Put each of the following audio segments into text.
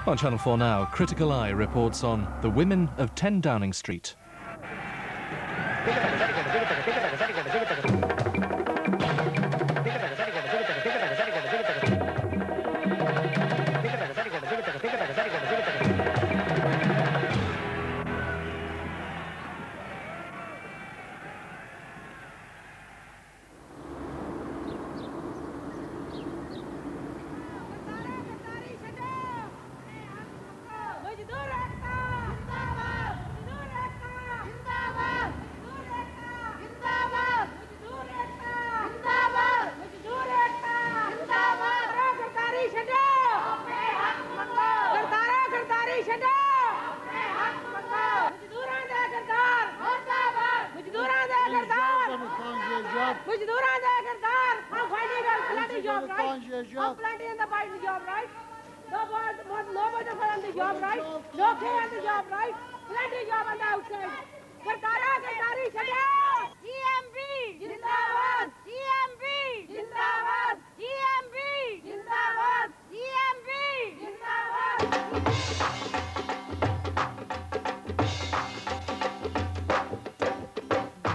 On Channel 4 now, Critical Eye reports on the women of 10 Downing Street.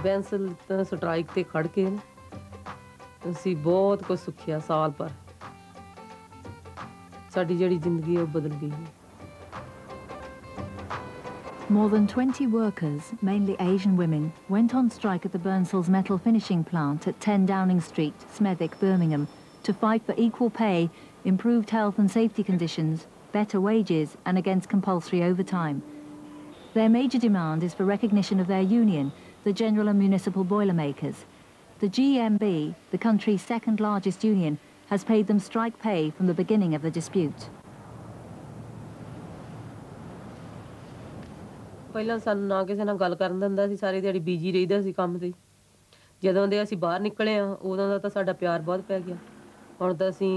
Bancel strike ते खड़ के ਅਸੀਂ ਬਹੁਤ ਕੁਝ ਸੁਖਿਆ ਸਾਲ ਪਰ ਸਾਡੀ ਜਿਹੜੀ ਜ਼ਿੰਦਗੀ ਉਹ ਬਦਲ ਗਈ ਹੈ More than 20 workers, mainly Asian women, went on strike at the Burnsalls metal finishing plant at 10 Downing Street, Smethwick, Birmingham, to fight for equal pay, improved health and safety conditions, better wages and against compulsory overtime. Their major demand is for recognition of their union, the General and Municipal Boilermakers. The GMB, the country's second largest union, has paid them strike pay from the beginning of the dispute. ਪਹਿਲਾਂ ਸਾਨੂੰ ਨਾ ਕਿਸੇ ਨਾਲ ਗੱਲ ਕਰਨ ਦਿੰਦਾ ਸੀ ਸਾਰੀ ਦਿਹਾੜੀ busy ਰਹੀਦਾ ਸੀ ਕੰਮ ਤੇ ਜਦੋਂ ਦੇ ਅਸੀਂ ਬਾਹਰ ਨਿਕਲੇ ਆ ਉਦੋਂ ਦਾ ਤਾਂ ਸਾਡਾ ਪਿਆਰ ਬਹੁਤ ਪੈ ਗਿਆ ਹੁਣ ਤਾਂ ਅਸੀਂ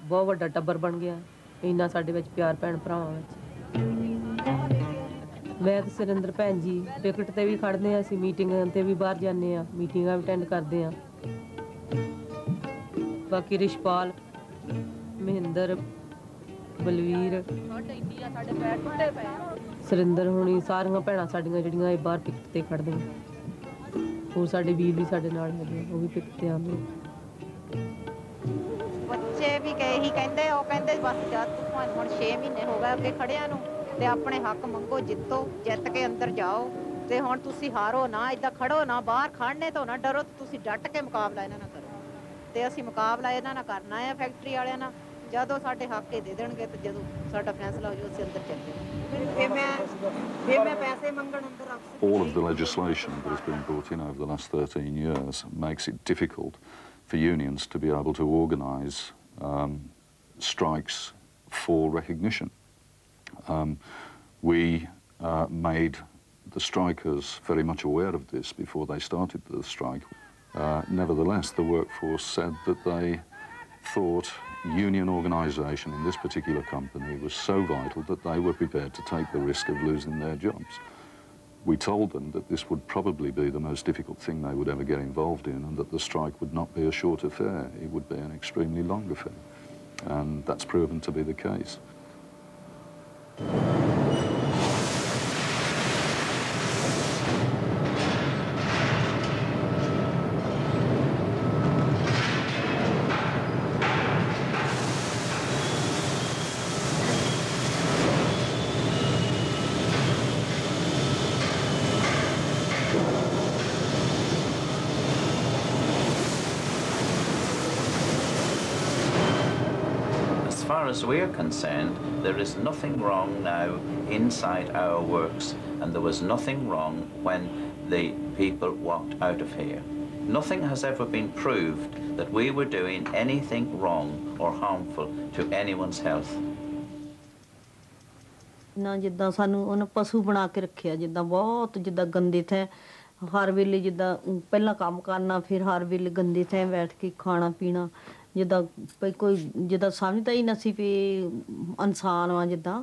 ਬਹੁਤ ਵੱਡਾ ਟੱਬਰ ਬਣ ਗਿਆ ਇੰਨਾ ਸਾਡੇ ਵਿੱਚ ਪਿਆਰ ਭੈਣ ਭਰਾਵਾਂ ਵਿੱਚ ਮੈਂ ਤੇ ਸੁਰਿੰਦਰ ਭੈਣ ਜੀ ਟਿਕਟ ਤੇ ਵੀ ਖੜਦੇ ਆ ਅਸੀਂ ਮੀਟਿੰਗਾਂ ਤੇ ਵੀ ਬਾਹਰ ਜਾਂਦੇ ਆ ਮੀਟਿੰਗਾਂ ਵੀ ਅਟੈਂਡ ਕਰਦੇ ਆ ਬਾਕੀ ਰਿਸ਼ਪਾਲ ਮਹਿੰਦਰ ਬਲਵੀਰ ਸਾਡੇ ਪੈਰ ਟੁੱਟੇ ਪਏ ਸੁਰਿੰਦਰ ਹੁਣੀ ਸਾਰੀਆਂ ਭੈਣਾਂ ਸਾਡੀਆਂ ਜਿਹੜੀਆਂ ਇਹ ਬਾਹਰ ਟਿਕਟ ਤੇ ਖੜਦੇ ਹੋਰ ਸਾਡੇ ਵੀਰ ਵੀ ਸਾਡੇ ਨਾਲ ਹੈਗੇ ਉਹ ਵੀ ਟਿਕਟ ਤੇ ਆਉਂਦੇ ਬੱਚੇ ਵੀ ਕਹੇ ਹੀ ਕਹਿੰਦੇ ਉਹ ਕਹਿੰਦੇ ਬਸ ਜਦ ਤੁਹਾਨੂੰ ਹੁਣ 6 ਮਹੀਨੇ ਹੋ ਗਏ ਅੱਗੇ ਖੜਿਆਂ ਨੂੰ ਤੇ ਆਪਣੇ ਹੱਕ ਮੰਗੋ ਜਿੱਤੋ ਜਿੱਤ ਕੇ ਅੰਦਰ ਜਾਓ ਤੇ ਹੁਣ ਤੁਸੀਂ ਹਾਰੋ ਨਾ ਇਦਾਂ ਖੜੋ ਨਾ ਬਾਹਰ ਖੜਨੇ ਤੋਂ ਨਾ ਡਰੋ ਤੁਸੀਂ ਡਟ ਕੇ ਮੁਕਾਬਲਾ ਇਹਨਾਂ ਨਾਲ ਕਰੋ ਤੇ ਅਸੀਂ ਮੁਕਾਬਲਾ ਇਹਨਾਂ ਨਾਲ ਕਰਨਾ ਹੈ ਫੈਕਟਰੀ ਵਾਲਿਆਂ ਨਾਲ ਜਦੋਂ ਸਾਡੇ ਹੱਕ ਦੇ ਦੇਣਗੇ ਤੇ ਜਦੋਂ ਸਾਡਾ ਫੈਸਲਾ ਹੋ ਜਾਊ ਅਸੀਂ ਅੰਦਰ ਚੱਲ ਜਾਵਾਂਗੇ All of the legislation that has been brought in over the last 13 years makes it difficult for unions to be able to organise strikes for recognition. We made the strikers very much aware of this before they started the strike. Nevertheless, the workforce said that they thought union organisation in this particular company was so vital that they were prepared to take the risk of losing their jobs. We told them that this would probably be the most difficult thing they would ever get involved in and that the strike would not be a short affair, it would be an extremely long affair. And that's proven to be the case. As far as we're concerned, there is nothing wrong now inside our works, and there was nothing wrong when the people walked out of here. Nothing has ever been proved that we were doing anything wrong or harmful to anyone's health. ਨਾ ਜਿੱਦਾਂ ਸਾਨੂੰ ਉਹਨੇ ਪਸ਼ੂ ਬਣਾ ਕੇ ਰੱਖਿਆ ਜਿੱਦਾਂ ਬਹੁਤ ਜਿੱਦਾਂ ਗੰਦੇ ਥੈ ਹਰ ਵੇਲੇ ਜਿੱਦਾਂ ਪਹਿਲਾਂ ਕੰਮ ਕਰਨਾ ਫਿਰ ਹਰ ਵੇਲੇ ਗੰਦੇ ਥੈ ਬੈਠ ਕੇ ਖਾਣਾ ਪੀਣਾ ਜਿੱਦਾਂ ਕੋਈ ਜਿੱਦਾਂ ਸਮਝਦਾ ਹੀ ਨਾ ਸੀ ਵੀ ਇਨਸਾਨ ਆ ਜਿੱਦਾਂ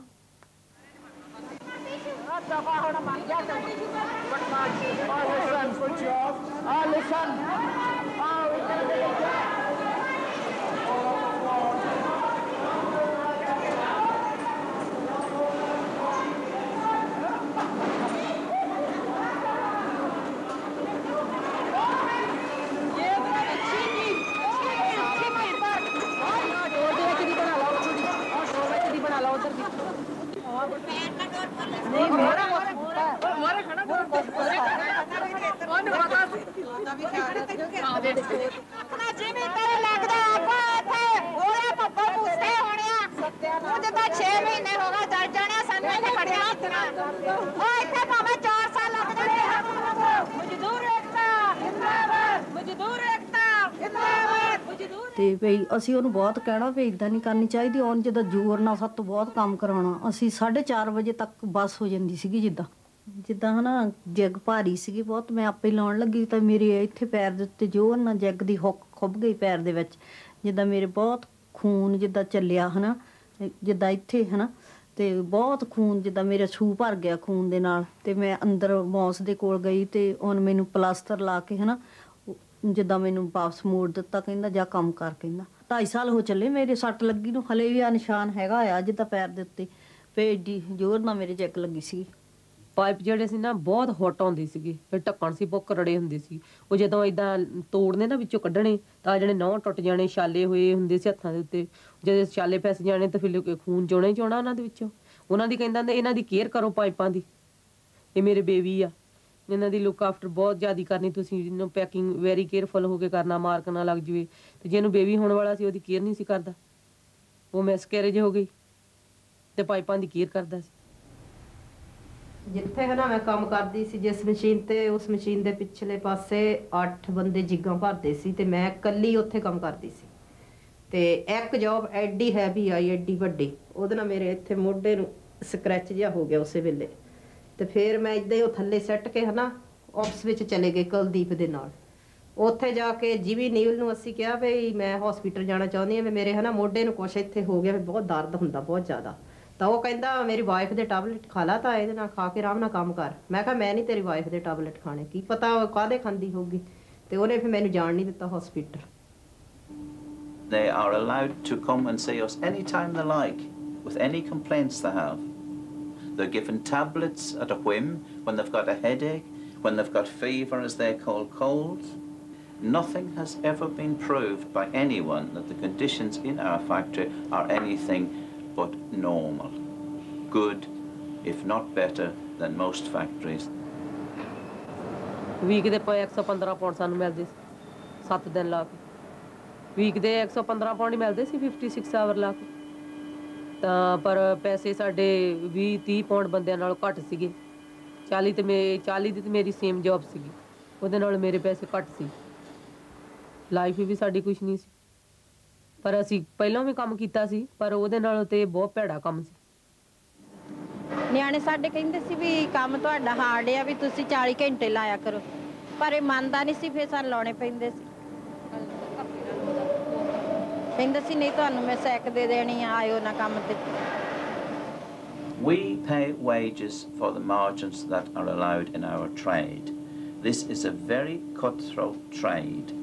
ਤੇ ਭਈ ਅਸੀਂ ਉਹਨੂੰ ਬਹੁਤ ਕਹਿਣਾ ਵੀ ਇਦਾਂ ਨਹੀਂ ਕਰਨੀ ਚਾਹੀਦੀ, ਉਹਨ ਜਿੱਦਾਂ ਜ਼ੋਰ ਨਾਲ ਸਾਡੇ ਤੋਂ ਬਹੁਤ ਕੰਮ ਕਰਾਉਣਾ। ਅਸੀਂ 4:30 ਵਜੇ ਤੱਕ ਬੱਸ ਹੋ ਜਾਂਦੀ ਸੀਗੀ, ਜਿੱਦਾਂ ਹਨਾ ਜੱਗ ਭਾਰੀ ਸੀਗੀ ਬਹੁਤ। ਮੈਂ ਆਪੇ ਲਾਉਣ ਲੱਗੀ ਤਾਂ ਮੇਰੇ ਇੱਥੇ ਪੈਰ ਦੇ ਉੱਤੇ ਜ਼ੋਰ ਨਾਲ ਜੱਗ ਦੀ ਹੁੱਕ ਖੁੱਭ ਗਈ ਪੈਰ ਦੇ ਵਿੱਚ, ਜਿੱਦਾਂ ਮੇਰੇ ਬਹੁਤ ਖੂਨ ਜਿੱਦਾਂ ਚੱਲਿਆ ਹਨਾ, ਜਿੱਦਾਂ ਇੱਥੇ ਹਨਾ, ਤੇ ਬਹੁਤ ਖੂਨ ਜਿੱਦਾਂ ਮੇਰਾ ਛੂ ਭਰ ਗਿਆ ਖੂਨ ਦੇ ਨਾਲ। ਤੇ ਮੈਂ ਅੰਦਰ ਮੌਸ ਦੇ ਕੋਲ ਗਈ ਤੇ ਉਹਨੇ ਮੈਨੂੰ ਪਲਾਸਟਰ ਲਾ ਕੇ ਹਨਾ ਜਿੱਦਾਂ ਮੈਨੂੰ ਵਾਪਸ ਮੋੜ ਦਿੱਤਾ, ਕਹਿੰਦਾ ਜਾ ਕੰਮ ਕਰ। ਕਹਿੰਦਾ 2.5 ਸਾਲ ਹੋ ਚੱਲੇ ਮੇਰੇ ਸੱਟ ਲੱਗੀ ਨੂੰ, ਹਲੇ ਵੀ ਆ ਨਿਸ਼ਾਨ ਹੈਗਾ ਆ ਜਿੱਦਾਂ ਪੈਰ ਦੇ ਉੱਤੇ, ਫੇ ਏਡੀ ਜ਼ੋਰ ਨਾਲ ਮੇਰੇ ਜੱਗ ਲੱਗੀ ਸੀ। ਪਾਈਪ ਜਿਹੜੇ ਸੀ ਨਾ ਬਹੁਤ ਹੌਟ ਆਉਂਦੀ ਸੀਗੀ, ਫਿਰ ਢੱਕਣ ਸੀ ਬਹੁਤ ਕਰੜੇ ਹੁੰਦੇ ਸੀ। ਉਹ ਜਦੋਂ ਇਦਾਂ ਤੋੜਨੇ ਨਾ ਵਿੱਚੋਂ ਕੱਢਣੇ ਤਾਂ ਜਿਹੜੇ ਨਹੁੰ ਟੁੱਟ ਜਾਣੇ, ਛਾਲੇ ਹੋਏ ਹੁੰਦੇ ਸੀ ਹੱਥਾਂ ਦੇ ਉੱਤੇ। ਜਦੋਂ ਛਾਲੇ ਫਸ ਜਾਣੇ ਤਾਂ ਫਿਰ ਖੂਨ ਚੋਣਾ ਹੀ ਚੋਣਾ ਉਹਨਾਂ ਦੇ ਵਿੱਚੋਂ। ਉਹਨਾਂ ਦੀ ਕਹਿੰਦਾ ਇਹਨਾਂ ਦੀ ਕੇਅਰ ਕਰੋ ਪਾਈਪਾਂ ਦੀ, ਇਹ ਮੇਰੇ ਬੇਬੀ ਆ, ਇਹਨਾਂ ਦੀ ਲੁੱਕ ਆਫਟਰ ਬਹੁਤ ਜ਼ਿਆਦਾ ਕਰਨੀ ਤੁਸੀਂ, ਇਹਨੂੰ ਪੈਕਿੰਗ ਵੈਰੀ ਕੇਅਰਫੁਲ ਹੋ ਕੇ ਕਰਨਾ, ਮਾਰਕ ਨਾ ਲੱਗ ਜਾਵੇ। ਤੇ ਜਿਹਨੂੰ ਬੇਬੀ ਹੋਣ ਵਾਲਾ ਸੀ ਉਹਦੀ ਕੇਅਰ ਨਹੀਂ ਸੀ ਕਰਦਾ, ਉਹ ਮਿਸਕੈਰੇਜ ਹੋ ਗਈ ਤੇ ਪਾਈਪਾਂ ਦੀ ਕੇਅਰ ਕਰਦਾ ਸੀ। ਜਿੱਥੇ ਹੈ ਨਾ ਮੈਂ ਕੰਮ ਕਰਦੀ ਸੀ ਜਿਸ ਮਸ਼ੀਨ ਤੇ, ਉਸ ਮਸ਼ੀਨ ਦੇ ਪਿਛਲੇ ਪਾਸੇ 8 ਬੰਦੇ ਜਿੱਗਾਂ ਭਰਦੇ ਸੀ ਤੇ ਮੈਂ ਇਕੱਲੀ ਉੱਥੇ ਕੰਮ ਕਰਦੀ ਸੀ। ਤੇ ਇੱਕ ਜੌਬ ਐਡੀ ਹੈਵੀ ਆਈ, ਐਡੀ ਵੱਡੀ, ਉਹਦੇ ਨਾਲ ਮੇਰੇ ਇੱਥੇ ਮੋਢੇ ਨੂੰ ਸਕ੍ਰੈਚ ਜਿਹਾ ਹੋ ਗਿਆ ਉਸੇ ਵੇਲੇ। ਤੇ ਫਿਰ ਮੈਂ ਇੱਦਾਂ ਹੀ ਉਹ ਥੱਲੇ ਸੱਟ ਕੇ ਹਨਾ ਆਫਿਸ ਵਿੱਚ ਚਲੇ ਗਏ ਕੁਲਦੀਪ ਦੇ ਨਾਲ। ਉੱਥੇ ਜਾ ਕੇ ਜਿਵੇਂ ਨੀਲ ਨੂੰ ਅਸੀਂ ਕਿਹਾ ਵੀ ਮੈਂ ਹਸਪੀਟਲ ਜਾਣਾ ਚਾਹੁੰਦੀ ਹਾਂ, ਵੀ ਮੇਰੇ ਹਨਾ ਮੋਢੇ ਨੂੰ ਕੁਛ ਇੱਥੇ ਹੋ ਗਿਆ, ਵੀ ਬਹੁਤ ਦਰਦ ਹੁੰਦਾ ਬਹੁਤ ਜ਼ਿਆਦਾ। ਤਾਂ ਉਹ ਕਹਿੰਦਾ ਮੇਰੀ ਵਾਈਫ ਦੇ ਟੈਬਲੇਟ ਖਾ ਲਾ, ਤਾਂ ਇਹਦੇ ਨਾਲ ਖਾ ਕੇ ਆਰਾਮ ਨਾਲ ਕੰਮ ਕਰ। ਮੈਂ ਕਿਹਾ ਮੈਂ ਨਹੀਂ ਤੇਰੀ ਵਾਈਫ ਦੇ ਟੈਬਲੇਟ ਖਾਣੇ, ਕੀ ਪਤਾ ਉਹ ਕਾਹਦੇ ਖਾਂਦੀ ਹੋਊਗੀ। ਤੇ ਉਹਨੇ ਫਿਰ ਮੈਨੂੰ ਜਾਣ ਨਹੀਂ ਦਿੱਤਾ hospital. They are allowed to come and see us anytime they like, with any complaints they have. They're given tablets at a whim when they've got a headache, when they've got fever as they call colds. Nothing has ever been proved by anyone that the conditions in our factory are anything but normal, good, if not better than most factories. Week ਦੇ 115 pound ਸਾਨੂੰ ਮਿਲਦੇ ਸੀ 7 ਦਿਨ ਲਾ ਕੇ। Week ਦੇ 115 pound ਹੀ ਮਿਲਦੇ ਸੀ 56 hour ਲਾ ਕੇ। ਤਾਂ ਪਰ ਪੈਸੇ ਸਾਡੇ 20-30 ਪਾਉਂਡ ਬੰਦਿਆਂ ਨਾਲੋਂ ਘੱਟ ਸੀਗੇ। 40 ਦੀ ਤੇ ਮੇਰੀ ਸੇਮ ਜੌਬ ਸੀਗੀ, ਉਹਦੇ ਨਾਲ ਮੇਰੇ ਪੈਸੇ ਘੱਟ ਸੀ। ਲਾਈਫ ਵੀ ਸਾਡੀ ਕੁਛ ਨਹੀਂ ਸੀ, ਪਰ ਅਸੀਂ ਪਹਿਲਾਂ ਵੀ ਕੰਮ ਕੀਤਾ ਸੀ, ਪਰ ਉਹਦੇ ਨਾਲ ਤੇ ਬਹੁਤ ਭੈੜਾ ਕੰਮ ਸੀ। ਨਿਆਣੇ ਸਾਡੇ ਕਹਿੰਦੇ ਸੀ ਵੀ ਕੰਮ ਤੁਹਾਡਾ ਹਾਰਡ ਆ, ਵੀ ਤੁਸੀਂ 40 ਘੰਟੇ ਲਾਇਆ ਕਰੋ, ਪਰ ਇਹ ਮੰਨਦਾ ਨਹੀਂ ਸੀ। ਫਿਰ ਸਾਨੂੰ ਲਾਉਣੇ ਪੈਂਦੇ ਸੀ, ਕਹਿੰਦਾ ਸੀ ਨਹੀਂ ਤੁਹਾਨੂੰ ਮੈਂ ਸੈਕ ਦੇ ਦੇਣੀ ਆ, ਆਇਓ ਨਾ ਕੰਮ ਤੇ। We pay wages for the margins that are allowed in our trade. This is a very cutthroat trade.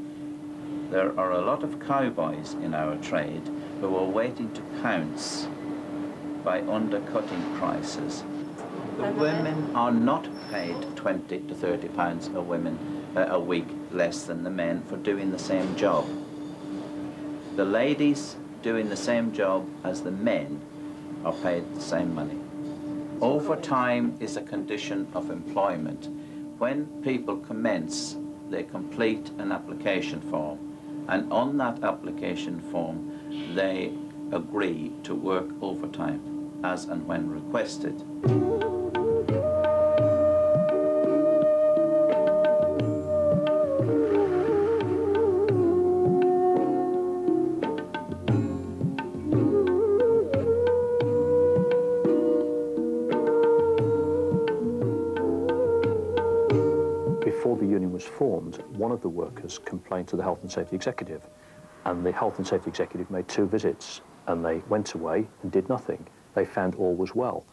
There are a lot of cowboys in our trade who are waiting to pounce by undercutting prices. The women are not paid 20 to 30 pounds a week less than the men for doing the same job. The ladies doing the same job as the men are paid the same money. Overtime is a condition of employment. When people commence, they complete an application form, and on that application form they agree to work overtime as and when requested. Before the union was formed, one of the workers complained to the Health and Safety Executive, and the Health and Safety Executive made 2 visits, and they went away and did nothing. They found all was well.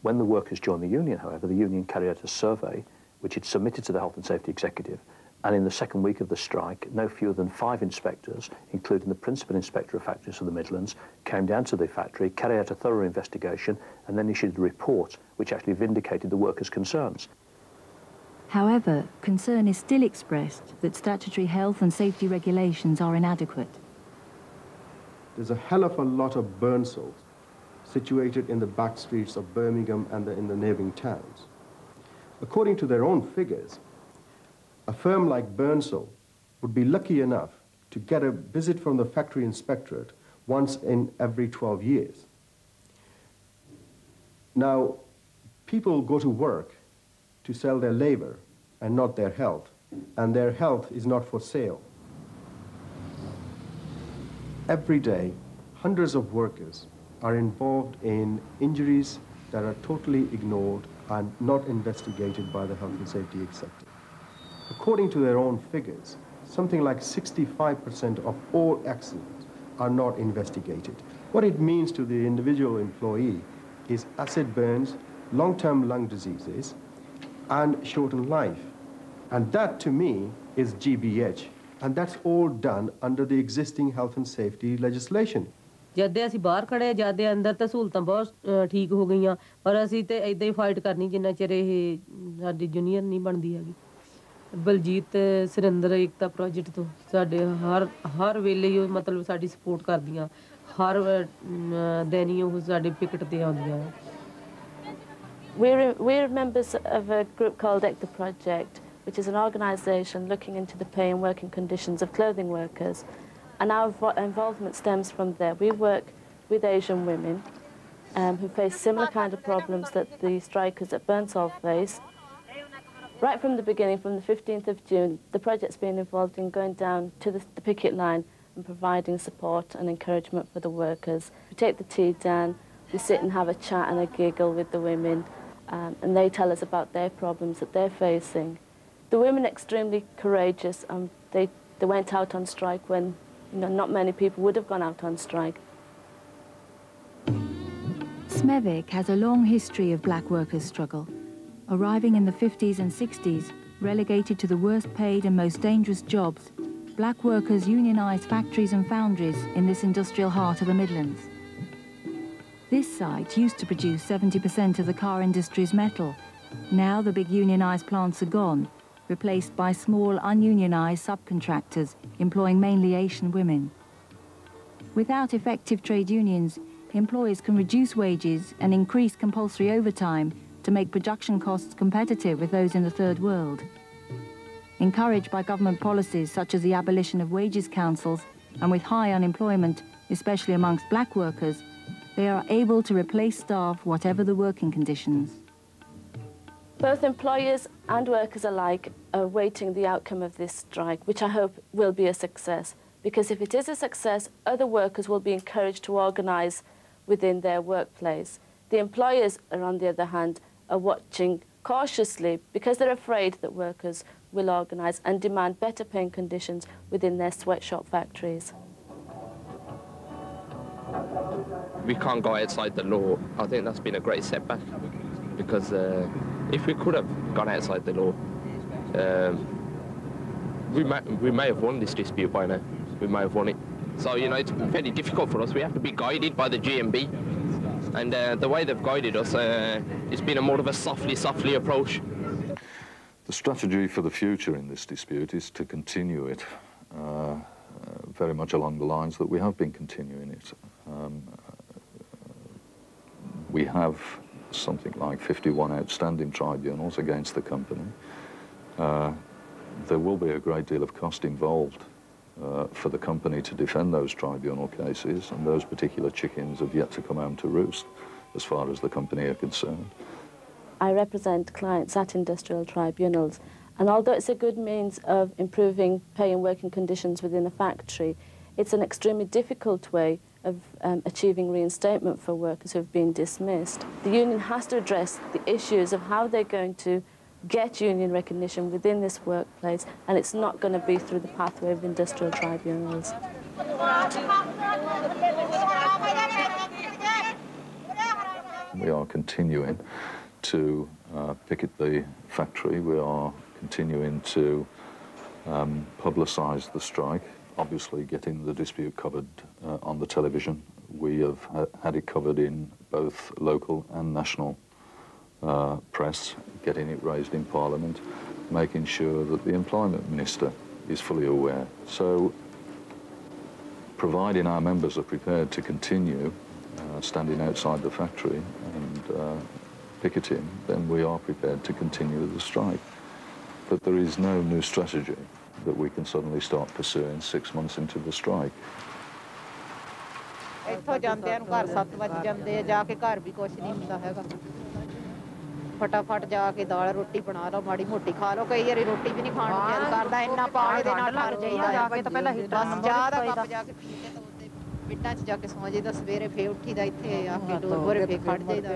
When the workers joined the union, however, the union carried out a survey which it submitted to the Health and Safety Executive, and in the second week of the strike, no fewer than 5 inspectors, including the Principal Inspector of Factories of the Midlands, came down to the factory, carried out a thorough investigation, and then issued a report which actually vindicated the workers' concerns. However, concern is still expressed that statutory health and safety regulations are inadequate. There's a hell of a lot of Burnsalls. situated in the back streets of Birmingham and in the neighbouring towns. According to their own figures, a firm like Burnsalls would be lucky enough to get a visit from the factory inspectorate once in every 12 years. Now, people go to work to sell their labor and not their health, and their health is not for sale. Every day, hundreds of workers are involved in injuries that are totally ignored and not investigated by the health and safety executive. According to their own figures, something like 65% of all accidents are not investigated. What it means to the individual employee is acid burns, long-term lung diseases, and shortened life. And that, to me, is GBH. And that's all done under the existing health and safety legislation. ਜਦ ਅਸੀਂ ਬਾਹਰ ਖੜੇ ਜਦ ਦੇ ਅੰਦਰ ਤਾਂ ਸਹੂਲਤਾਂ ਬਹੁਤ ਠੀਕ ਹੋ ਗਈਆਂ ਪਰ ਅਸੀਂ ਤੇ ਇਦਾਂ ਹੀ ਫਾਈਟ ਕਰਨੀ ਜਿੰਨਾ ਚਿਰ ਇਹ ਸਾਡੀ ਯੂਨੀਅਨ ਨਹੀਂ ਬਣਦੀ ਹੈਗੀ ਬਲਜੀਤ ਸੁਰਿੰਦਰ ਏਕਤਾ ਪ੍ਰੋਜੈਕਟ ਤੋਂ ਸਾਡੇ ਹਰ ਵੇਲੇ ਹੀ ਮਤਲਬ ਸਾਡੀ ਸਪੋਰਟ ਕਰਦੀਆਂ ਹਰ ਦਿਨ ਹੀ ਉਹ ਸਾਡੇ ਪਿਕਟ ਤੇ ਆਉਂਦੀਆਂ We're members of a group called Ecta Project, which is an organisation looking into the pay and working conditions of clothing workers. And our involvement stems from there. We work with Asian women who face similar kind of problems that the strikers at Burnsalls face. Right from the beginning, from the 15th of June, the project's been involved in going down to the picket line and providing support and encouragement for the workers. We take the tea down, we sit and have a chat and a giggle with the women, and they tell us about their problems that they're facing. The women are extremely courageous. They went out on strike when not many people would have gone out on strike. Smethwick has a long history of black workers' struggle. Arriving in the 50s and 60s, relegated to the worst paid and most dangerous jobs, black workers unionised factories and foundries in this industrial heart of the Midlands. This site used to produce 70% of the car industry's metal. Now the big unionised plants are gone, replaced by small ununionised subcontractors employing mainly Asian women. Without effective trade unions, employers can reduce wages and increase compulsory overtime to make production costs competitive with those in the third world. Encouraged by government policies such as the abolition of wages councils and with high unemployment, especially amongst black workers, they are able to replace staff whatever the working conditions. Both employers and workers alike are awaiting the outcome of this strike, which I hope will be a success. Because if it is a success, other workers will be encouraged to organise within their workplace. The employers, on the other hand, are watching cautiously because they're afraid that workers will organise and demand better paying conditions within their sweatshop factories. We can't go outside the law. I think that's been a great setback because if we could have gone outside the law, we may have won this dispute by now. We may have won it. So, it's very difficult for us. We have to be guided by the GMB. And the way they've guided us, it's been a more of a softly approach. The strategy for the future in this dispute is to continue it very much along the lines that we have been continuing it. We have something like 51 outstanding tribunals against the company. There will be a great deal of cost involved for the company to defend those tribunal cases, and those particular chickens have yet to come home to roost as far as the company are concerned. I represent clients at industrial tribunals, and although it's a good means of improving pay and working conditions within a factory, it's an extremely difficult way of achieving reinstatement for workers who have been dismissed. The union has to address the issues of how they're going to get union recognition within this workplace, and it's not going to be through the pathway of industrial tribunals. We are continuing to picket the factory. We are continuing to publicise the strike, obviously getting the dispute covered on the television. We have had it covered in both local and national press, getting it raised in Parliament, making sure that the Employment Minister is fully aware. So, providing our members are prepared to continue, standing outside the factory and picketing, then we are prepared to continue the strike. But there is no new strategy that we can suddenly start pursuing 6 months into the strike. ਇੱਥੋਂ ਜਾਂਦਿਆਂ ਨੂੰ ਘਰ 7 ਵਜੇ ਜਾਂਦੇ ਆ, ਜਾ ਕੇ ਘਰ ਵੀ ਕੁਛ ਨਹੀਂ ਹੁੰਦਾ ਹੈਗਾ। ਫਟਾਫਟ ਜਾ ਕੇ ਦਾਲ ਰੋਟੀ ਬਣਾ ਲਓ, ਮਾੜੀ ਮੋਟੀ ਖਾ ਲਓ, ਕਈ ਵਾਰੀ ਰੋਟੀ ਵੀ ਨਹੀਂ ਖਾਣ ਨੂੰ ਦਿਲ ਕਰਦਾ, ਇੰਨਾ ਪਾਣੀ ਦੇ ਨਾਲ ਠਰ ਜਾਈਦਾ ਜਾ ਕੇ। ਤਾਂ ਪਹਿਲਾਂ ਬਸ ਚਾਹ ਦਾ ਕੱਪ ਜਾ ਕੇ ਪੀ ਕੇ ਤਾਂ ਉੱਤੇ ਪਿੰਡਾਂ 'ਚ ਜਾ ਕੇ ਸੌਂ ਜਾਈਦਾ, ਸਵੇਰੇ ਫੇਰ ਉੱਠੀਦਾ, ਇੱਥੇ ਆ ਕੇ ਡੋਰ ਭੋਰੇ ਫੇਰ ਖੜ ਜਾਈਦਾ।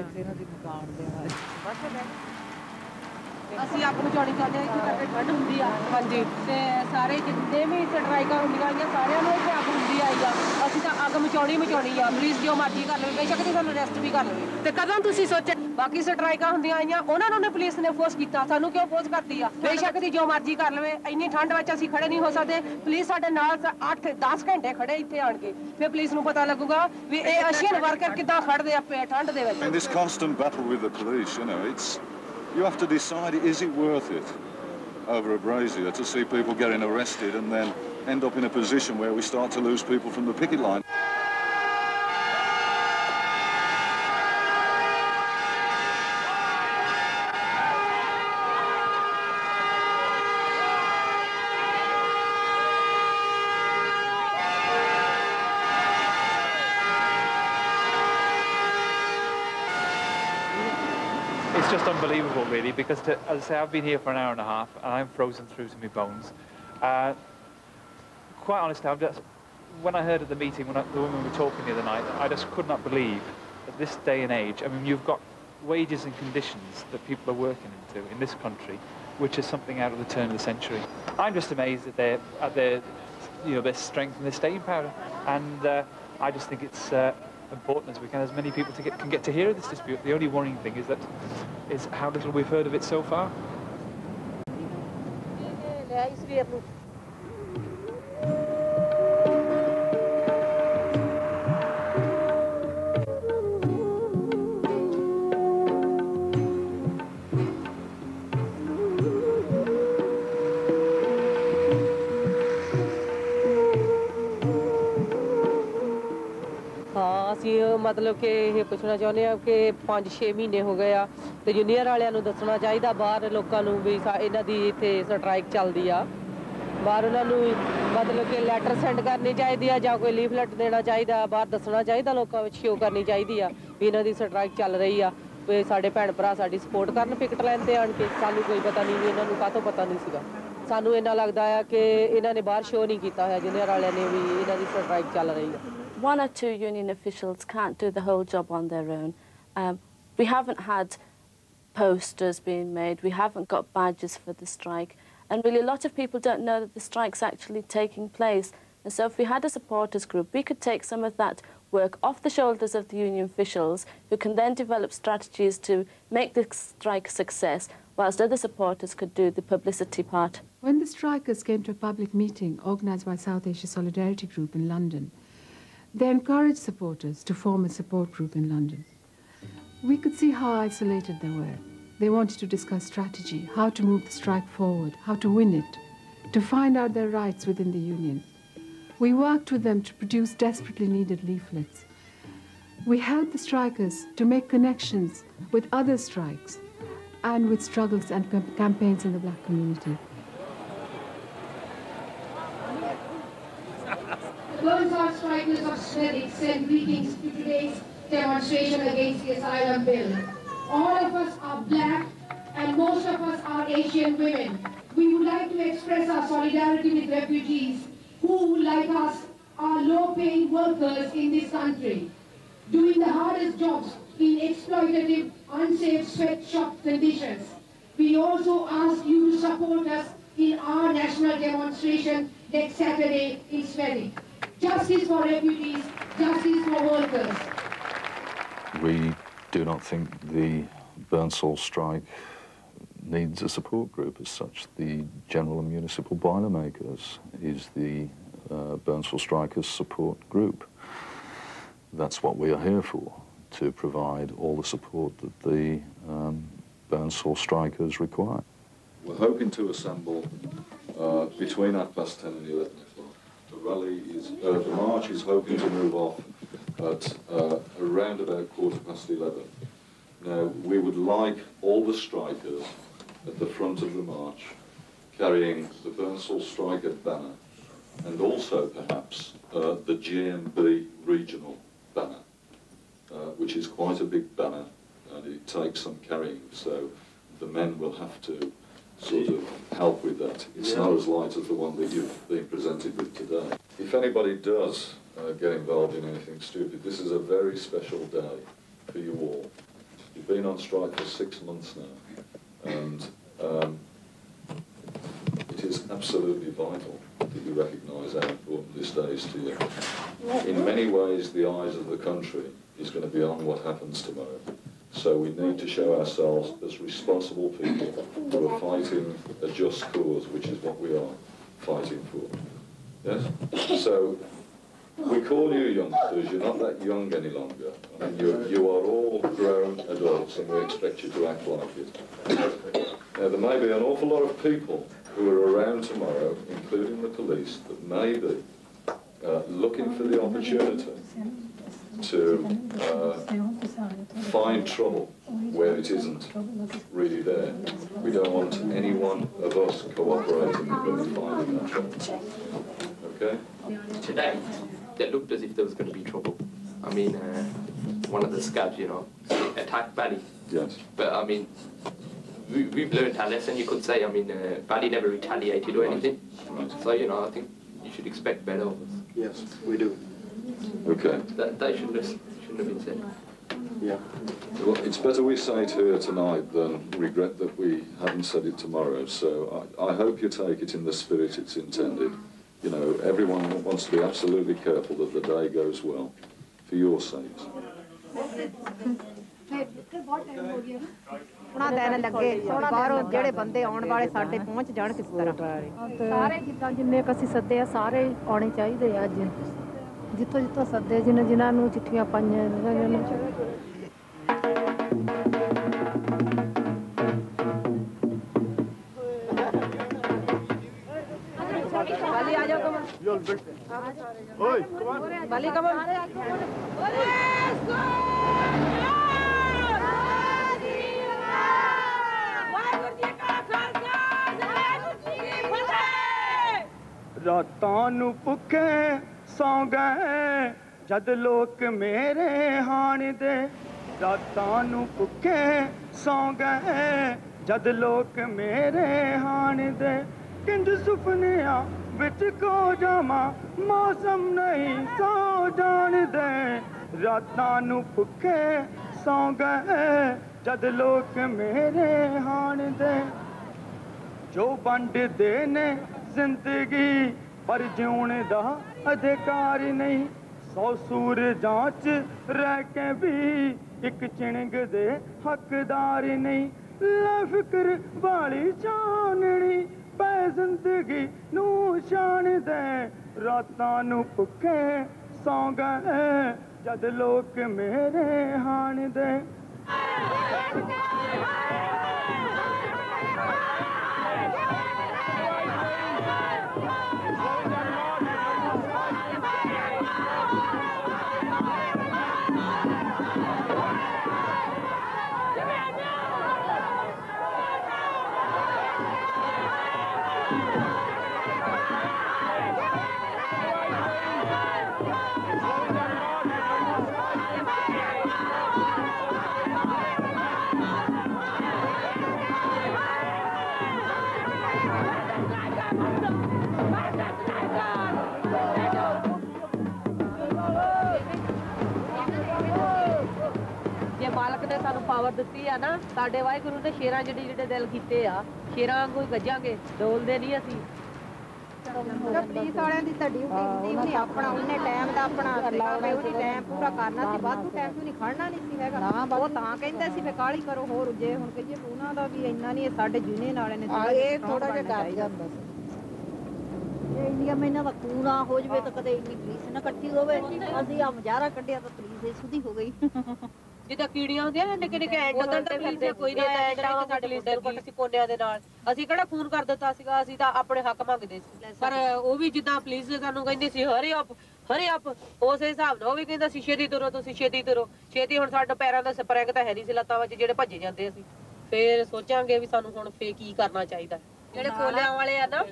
ਅਸੀਂ ਅੱਗ ਮਚਾਉਣੀ ਚਾਹੁੰਦੇ ਹਾਂ, ਇੱਥੇ ਤੱਕ ਠੰਡ ਹੁੰਦੀ ਆ। ਹਾਂਜੀ, ਤੇ ਸਾਰੇ ਜਿੰਨੇ ਵੀ ਸਟ੍ਰਾਈਕਾਂ ਹੁੰਦੀਆਂ ਆਈਆਂ ਸਾਰਿਆਂ ਨੂੰ ਇੱਥੇ ਅੱਗ ਹੁੰਦੀ ਆਈ ਆ। ਅਸੀਂ ਤਾਂ ਅੱਗ ਮਚਾਉਣੀ ਆ, ਪੁਲਿਸ ਜੋ ਮਰਜ਼ੀ ਕਰ ਲਵੇ, ਬੇਸ਼ੱਕ ਤੇ ਸਾਨੂੰ ਅਰੈਸਟ ਵੀ ਕਰ ਲਵੇ। ਤੇ ਕਦੋਂ ਤੁਸੀਂ ਸੋਚਿਆ ਬਾਕੀ ਸਟ੍ਰਾਈਕਾਂ ਹੁੰਦੀਆਂ ਆਈਆਂ ਉਹਨਾਂ ਨੂੰ ਪੁਲਿਸ ਨੇ ਫੋਰਸ ਕੀਤਾ, ਸਾਨੂੰ ਕਿਉਂ ਫੋਰਸ ਕਰਦੀ ਆ? ਬੇਸ਼ੱਕ ਦੀ ਜੋ ਮਰਜ਼ੀ ਕਰ ਲਵੇ, ਇੰਨੀ ਠੰਡ ਵਿੱਚ ਅਸੀਂ ਖੜੇ ਨਹੀਂ ਹੋ ਸਕਦੇ। ਪੁਲਿਸ ਸਾਡੇ ਨਾਲ 8-10 ਘੰਟੇ ਖੜੇ ਇੱਥੇ ਆਣ ਕੇ, ਫਿਰ ਪੁਲਿਸ ਨੂੰ ਪਤਾ ਲੱਗੂਗਾ ਵੀ ਇਹ ਏਸ਼ੀਅਨ ਵਰਕਰ ਕਿੱਦਾਂ ਖੜਦੇ ਆ ਠੰਡ ਦੇ ਵਿੱਚ। In this constant battle with the police, you know, you have to decide, is it worth it over a brazier to see people getting arrested and then end up in a position where we start to lose people from the picket line? It's just unbelievable, really, because, as I say, I've been here for an hour and a half, and I'm frozen through to my bones. Quite honestly, when I heard at the meeting, when the women were talking the other night, I just could not believe at this day and age, I mean, you've got wages and conditions that people are working into in this country, which is something out of the turn of the century. I'm just amazed at their strength and their staying power, and I just think it's important as many people can get to hear of this dispute. The only worrying thing is how little we've heard of it so far. ਮਤਲਬ ਕਿ ਇਹ ਪੁੱਛਣਾ ਚਾਹੁੰਦੇ ਆ ਕਿ 5-6 ਮਹੀਨੇ ਹੋ ਗਏ ਆ ਤੇ ਯੂਨੀਅਨ ਵਾਲਿਆਂ ਨੂੰ ਦੱਸਣਾ ਚਾਹੀਦਾ ਬਾਹਰ ਲੋਕਾਂ ਨੂੰ ਵੀ ਇਹਨਾਂ ਦੀ ਇੱਥੇ ਸਟ੍ਰਾਈਕ ਚੱਲਦੀ ਆ। ਬਾਹਰ ਉਹਨਾਂ ਨੂੰ ਮਤਲਬ ਕਿ ਲੈਟਰ ਸੈਂਡ ਕਰਨੀ ਚਾਹੀਦੀ ਆ ਜਾਂ ਕੋਈ ਲੀਫਲੈਟ ਦੇਣਾ ਚਾਹੀਦਾ, ਬਾਹਰ ਦੱਸਣਾ ਚਾਹੀਦਾ, ਲੋਕਾਂ ਵਿੱਚ ਸ਼ੋਅ ਕਰਨੀ ਚਾਹੀਦੀ ਆ ਵੀ ਇਹਨਾਂ ਦੀ ਸਟ੍ਰਾਈਕ ਚੱਲ ਰਹੀ ਆ, ਵੀ ਸਾਡੇ ਭੈਣ ਭਰਾ ਸਾਡੀ ਸਪੋਰਟ ਕਰਨ ਪਿਕਟ ਲਾਈਨ ਤੇ ਆਣ ਕੇ। ਸਾਨੂੰ ਕੋਈ ਪਤਾ ਨਹੀਂ, ਇਹਨਾਂ ਨੂੰ ਕਾਹਤੋਂ ਪਤਾ ਨਹੀਂ ਸੀਗਾ। ਸਾਨੂੰ ਇਹਨਾਂ ਲੱਗਦਾ ਆ ਕਿ ਇਹਨਾਂ ਨੇ ਬਾਹਰ ਸ਼ੋਅ ਨਹੀਂ ਕੀਤਾ ਹੋਇਆ ਯੂਨੀਅਨ ਵਾਲਿਆਂ ਨੇ ਵੀ ਇਹਨਾਂ ਦੀ ਸਟ੍ਰਾਈਕ ਚੱਲ ਰਹੀ ਆ। One or two union officials can't do the whole job on their own. We haven't had posters being made, we haven't got badges for the strike, and really a lot of people don't know that the strike's actually taking place. And so if we had a supporters group, we could take some of that work off the shoulders of the union officials, who can then develop strategies to make the strike a success, whilst other supporters could do the publicity part. When the strikers came to a public meeting organised by South Asia Solidarity Group in London, they encouraged supporters to form a support group in London. We could see how isolated they were. They wanted to discuss strategy, how to move the strike forward, how to win it, to find out their rights within the union. We worked with them to produce desperately needed leaflets. We helped the strikers to make connections with other strikes and with struggles and campaigns in the black community. Burnsalls strikers of Smethwick send greetings to today's demonstration against the asylum bill. All of us are black and most of us are Asian women. We would like to express our solidarity with refugees who, like us, are low-paying workers in this country, doing the hardest jobs in exploitative, unsafe sweatshop conditions. We also ask you to support us in our national demonstration next Saturday in Sweeney. Justice for refugees, justice for workers. We do not think the Burnsalls strike needs a support group as such. The General and Municipal Boilermakers is the Burnsalls strikers support group. That's what we are here for, to provide all the support that the Burnsalls strikers require. We're hoping to assemble between 10:30 and 11 o'clock. The march is hoping to move off at around about 11:15. Now, we would like all the strikers at the front of the march carrying the Burnsalls striker banner and also perhaps the GMB regional banner, which is quite a big banner and it takes some carrying, so the men will have to sort of help with that. It's not as light as the one that you've been presented with today. If anybody does get involved in anything stupid, this is a very special day for you all. You've been on strike for 6 months now, and it is absolutely vital that you recognise how important this day is to you. In many ways, the eyes of the country is going to be on what happens tomorrow. So we need to show ourselves as responsible people who are fighting a just cause, which is what we are fighting for. Yes? So we call you youngsters, you're not that young any longer. I mean, you are all grown adults and we expect you to act like it. Now, there may be an awful lot of people who are around tomorrow, including the police, that may be looking for the opportunity to find trouble where it isn't really there. We don't want any one of us cooperating with finding that trouble. Okay? Today, it looked as if there was going to be trouble. I mean, one of the scabs, you know, attacked Bally. Yes. But, I mean, we've learned our lesson, you could say. I mean, Bally never retaliated or anything. Right. So, you know, I think you should expect better of us. Yes, we do. Okay. That shouldn't have been said. Yeah. Well, it's better we say it here tonight than regret that we haven't said it tomorrow. So I hope you take it in the spirit it's intended. You know, everyone wants to be absolutely careful that the day goes well, for your sakes. ਉਹਨਾਂ ਦਿਨ ਲੱਗੇ ਬਾਹਰੋਂ ਜਿਹੜੇ ਬੰਦੇ ਆਉਣ ਵਾਲੇ ਸਾਡੇ ਪਹੁੰਚ ਜਾਣ ਕਿਸ ਤਰ੍ਹਾਂ ਸਾਰੇ ਜਿੱਦਾਂ ਜਿੰਨੇ ਕ ਅਸੀਂ ਸੱਦੇ ਆ ਸਾਰੇ ਆਉਣੇ ਚਾਹੀਦੇ ਆ ਅੱਜ ਜਿੱਥੋਂ ਜਿੱਥੋਂ ਸੱਦੇ ਜਿਨ੍ਹਾਂ ਨੂੰ ਚਿੱਠੀਆਂ ਪਾਈਆਂ बाली आ जाओ कमल ओए बाली कमल ਰਾਤਾਂ ਨੂੰ ਭੁੱਖੇ ਸੌਂ ਗਏ ਜਦ ਲੋਕ ਮੇਰੇ ਹਾਣ ਦੇ ਰਾਤਾਂ ਨੂੰ ਭੁੱਖੇ ਸੌਂ ਗਏ ਜਦ ਲੋਕ ਮੇਰੇ ਹਾਣ ਦੇ ਕਿੰਜ ਸੁਪਨਿਆਂ ਵਿੱਚ ਖੋ ਜਾਵਾਂ ਮੌਸਮ ਨਹੀਂ ਸੌ ਜਾਣਦੇ ਰਾਤਾਂ ਨੂੰ ਭੁੱਖੇ ਸੌਂ ਗਏ ਜਦ ਲੋਕ ਮੇਰੇ ਹਾਣ ਦੇ ਜੋ ਵੰਡਦੇ ਨੇ ਜ਼ਿੰਦਗੀ ਪਰ ਜਿਉਣ ਦਾ ਅਧਿਕਾਰ ਨਹੀਂ ਸੌ ਸੂਰਜਾਂ 'ਚ ਰਹਿ ਕੇ ਵੀ ਇੱਕ ਚਿਣਗ ਦੇ ਹੱਕਦਾਰ ਨਹੀਂ ਲੈ ਫਿਕਰ ਵਾਲੀ ਚਾਨਣੀ ਪੈ ਜ਼ਿੰਦਗੀ ਨੂੰ ਸ਼ਾਨ ਦੇ ਰਾਤਾਂ ਨੂੰ ਭੁੱਖੇ ਸੌਂ ਗਏ ਜਦ ਲੋਕ ਮੇਰੇ ਹਾਣ ਦੇ ਜੇ ਮਾਲਕ ਨੇ ਸਾਨੂੰ ਪਾਵਰ ਦਿੱਤੀ ਆ ਨਾ ਸਾਡੇ ਵਾਹਿਗੁਰੂ ਨੇ ਸ਼ੇਰਾਂ ਜਿਹੜੇ ਦਿਲ ਕੀਤੇ ਆ ਸ਼ੇਰਾਂ ਵਾਂਗੂ ਹੀ ਗੱਜਾਂਗੇ ਡੋਲਦੇ ਨਹੀਂ ਅਸੀਂ ਪੁਲਿਸ ਵਾਲਿਆਂ ਦੀ ਤੁਹਾਡੀ ਡਿਊਟੀ ਨਹੀਂ ਆਪਣਾ ਉਹਨੇ ਟਾਈਮ ਦਾ ਆਪਣਾ ਮੈਂ ਉਹਦੀ ਟਾਈਮ ਪੂਰਾ ਕਰਨਾ ਸੀ ਵਾਧੂ ਟਾਈਮ ਤੋਂ ਨਹੀਂ ਖੜਨਾ ਨਹੀਂ ਸੀ ਹੈਗਾ ਉਹ ਤਾਂ ਕਹਿੰਦੇ ਸੀ ਮੈਂ ਕਾਹਲੀ ਕਰੋ ਹੋਰ ਜੇ ਹੁਣ ਕਹੀਏ ਉਹਨਾਂ ਦਾ ਵੀ ਇੰਨਾ ਨਹੀਂ ਸਾਡੇ ਯੂਨੀਅਨ ਵਾਲੇ ਨੇ ਇਹ ਥੋੜਾ ਜਿਹਾ ਕਰ ਜਾਂਦਾ ਸੀ ਇਹ ਇੰਡੀਆ ਮਹੀਨਾ ਦਾ ਕੂੜਾ ਹੋ ਜਵੇ ਤਾਂ ਕਦੇ ਇੰਨੀ ਪੁਲਿਸ ਨਾ ਇਕੱਠੀ ਹੋਵੇ ਅਸੀਂ ਆ ਮਜ਼ਾਰਾ ਕੱਢਿਆ ਤਾਂ ਪੁਲਿਸ ਇਹ ਸੁਧੀ ਹੋ ਗਈ ਜਿੱਦਾਂ ਕੀੜੀਆਂ ਹੁੰਦੀਆਂ ਨੇ ਨਿੱਕੇ ਨਿੱਕੇ ਐਂਡ ਕਰਦੇ ਕੋਈ ਨਹੀਂ ਐਂਡ ਸਾਡੇ ਮੁੰਡੇ ਨੂੰ ਅਸੀਂ ਕੋਨਿਆਂ ਦੇ ਨਾਲ ਅਸੀਂ ਕਿਹੜਾ ਫੋਨ ਕਰ ਦਿੱਤਾ ਸੀਗਾ ਅਸੀਂ ਤਾਂ ਆਪਣੇ ਹੱਕ ਮੰਗਦੇ ਸੀ ਪਰ ਉਹ ਵੀ ਜਿੱਦਾਂ ਪੁਲਿਸ ਸਾਨੂੰ ਕਹਿੰਦੀ ਸੀ ਹਰੇ ਹਰੇ ਆਪ ਉਸੇ ਹਿਸਾਬ ਨਾਲ ਉਹ ਵੀ ਕਹਿੰਦਾ ਸੀ ਛੇਤੀ ਤੁਰੋ ਤੁਸੀਂ ਛੇਤੀ ਤੁਰੋ ਛੇਤੀ ਹੁਣ ਸਾਡੇ ਪੈਰਾਂ ਦਾ ਸਪਰਿੰਗ ਤਾਂ ਹੈ ਨਹੀਂ ਸੀ ਲੱਤਾਂ ਵਿੱਚ ਜਿਹੜੇ ਭੱਜੇ ਜਾਂਦੇ ਅਸੀਂ ਫੇਰ ਸੋਚਾਂਗੇ ਵੀ ਸਾਨੂੰ ਹੁਣ ਫੇਰ ਕੀ ਕਰਨਾ ਚਾਹੀਦਾ ਜਿਹੜੇ ਕੋਲਿਆਂ ਵਾਲੇ ਆ ਨਾ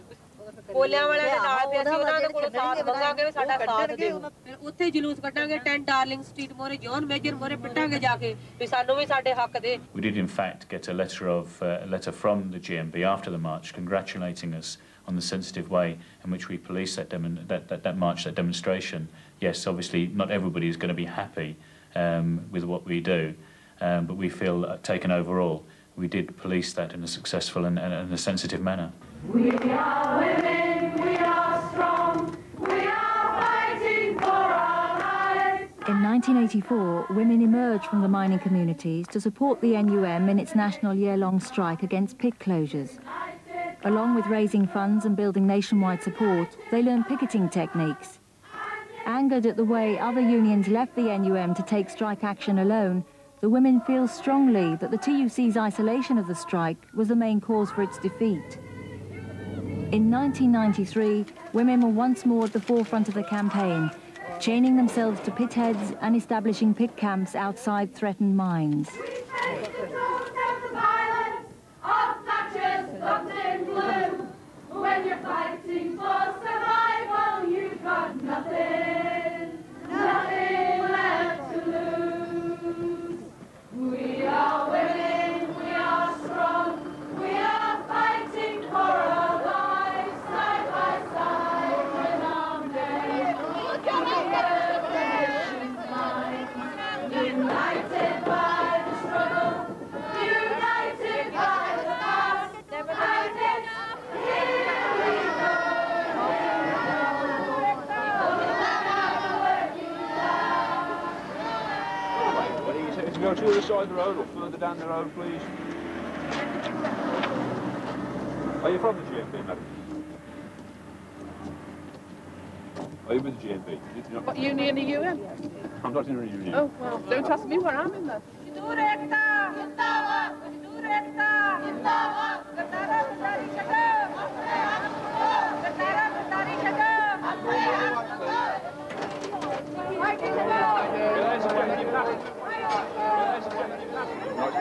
ਕੋਲਿਆਂ ਵਾਲੇ ਦੇ ਨਾਲ ਵੀ ਅਸੀਂ ਉਹਨਾਂ ਦੇ ਕੋਲੋਂ ਸਾਥ ਮੰਗਾਂਗੇ ਵੀ ਸਾਡਾ ਸਾਥ ਦਿਓ ਫਿਰ ਉੱਥੇ ਜਲੂਸ ਕੱਢਾਂਗੇ 10 ਡਾਰਲਿੰਗ ਸਟਰੀਟ ਮੋਰੇ ਜੌਨ ਮੇਜਰ ਮੋਰੇ ਪਿੱਟਾਂਗੇ ਜਾ ਕੇ ਵੀ ਸਾਨੂੰ ਵੀ ਸਾਡੇ ਹੱਕ ਦੇ We did in fact get a letter from the GMB after the march congratulating us on the sensitive way in which we policed that march, that demonstration. Yes, obviously not everybody is going to be happy with what we do, but we feel taken overall. We did police that in a successful and a sensitive manner. We are women, we are strong, we are fighting for our rights. In 1984, women emerged from the mining communities to support the NUM in its national year-long strike against pit closures. Along with raising funds and building nationwide support, they learned picketing techniques. Angered at the way other unions left the NUM to take strike action alone, the women feel strongly that the TUC's isolation of the strike was the main cause for its defeat. In 1993, women were once more at the forefront of the campaign, chaining themselves to pit heads and establishing pit camps outside threatened mines. When you're fighting for survival, you've got nothing, nothing left to lose. We are women, we are strong, we are fighting for our lives, side by side with our men. United by the struggle, united by the past, and it's Go to the other side of the road or further down the road, please. Are you from the GMB, madam? Are you with the GMB? What union are you in? I'm not in a union. Oh, well, don't ask me where I'm in then.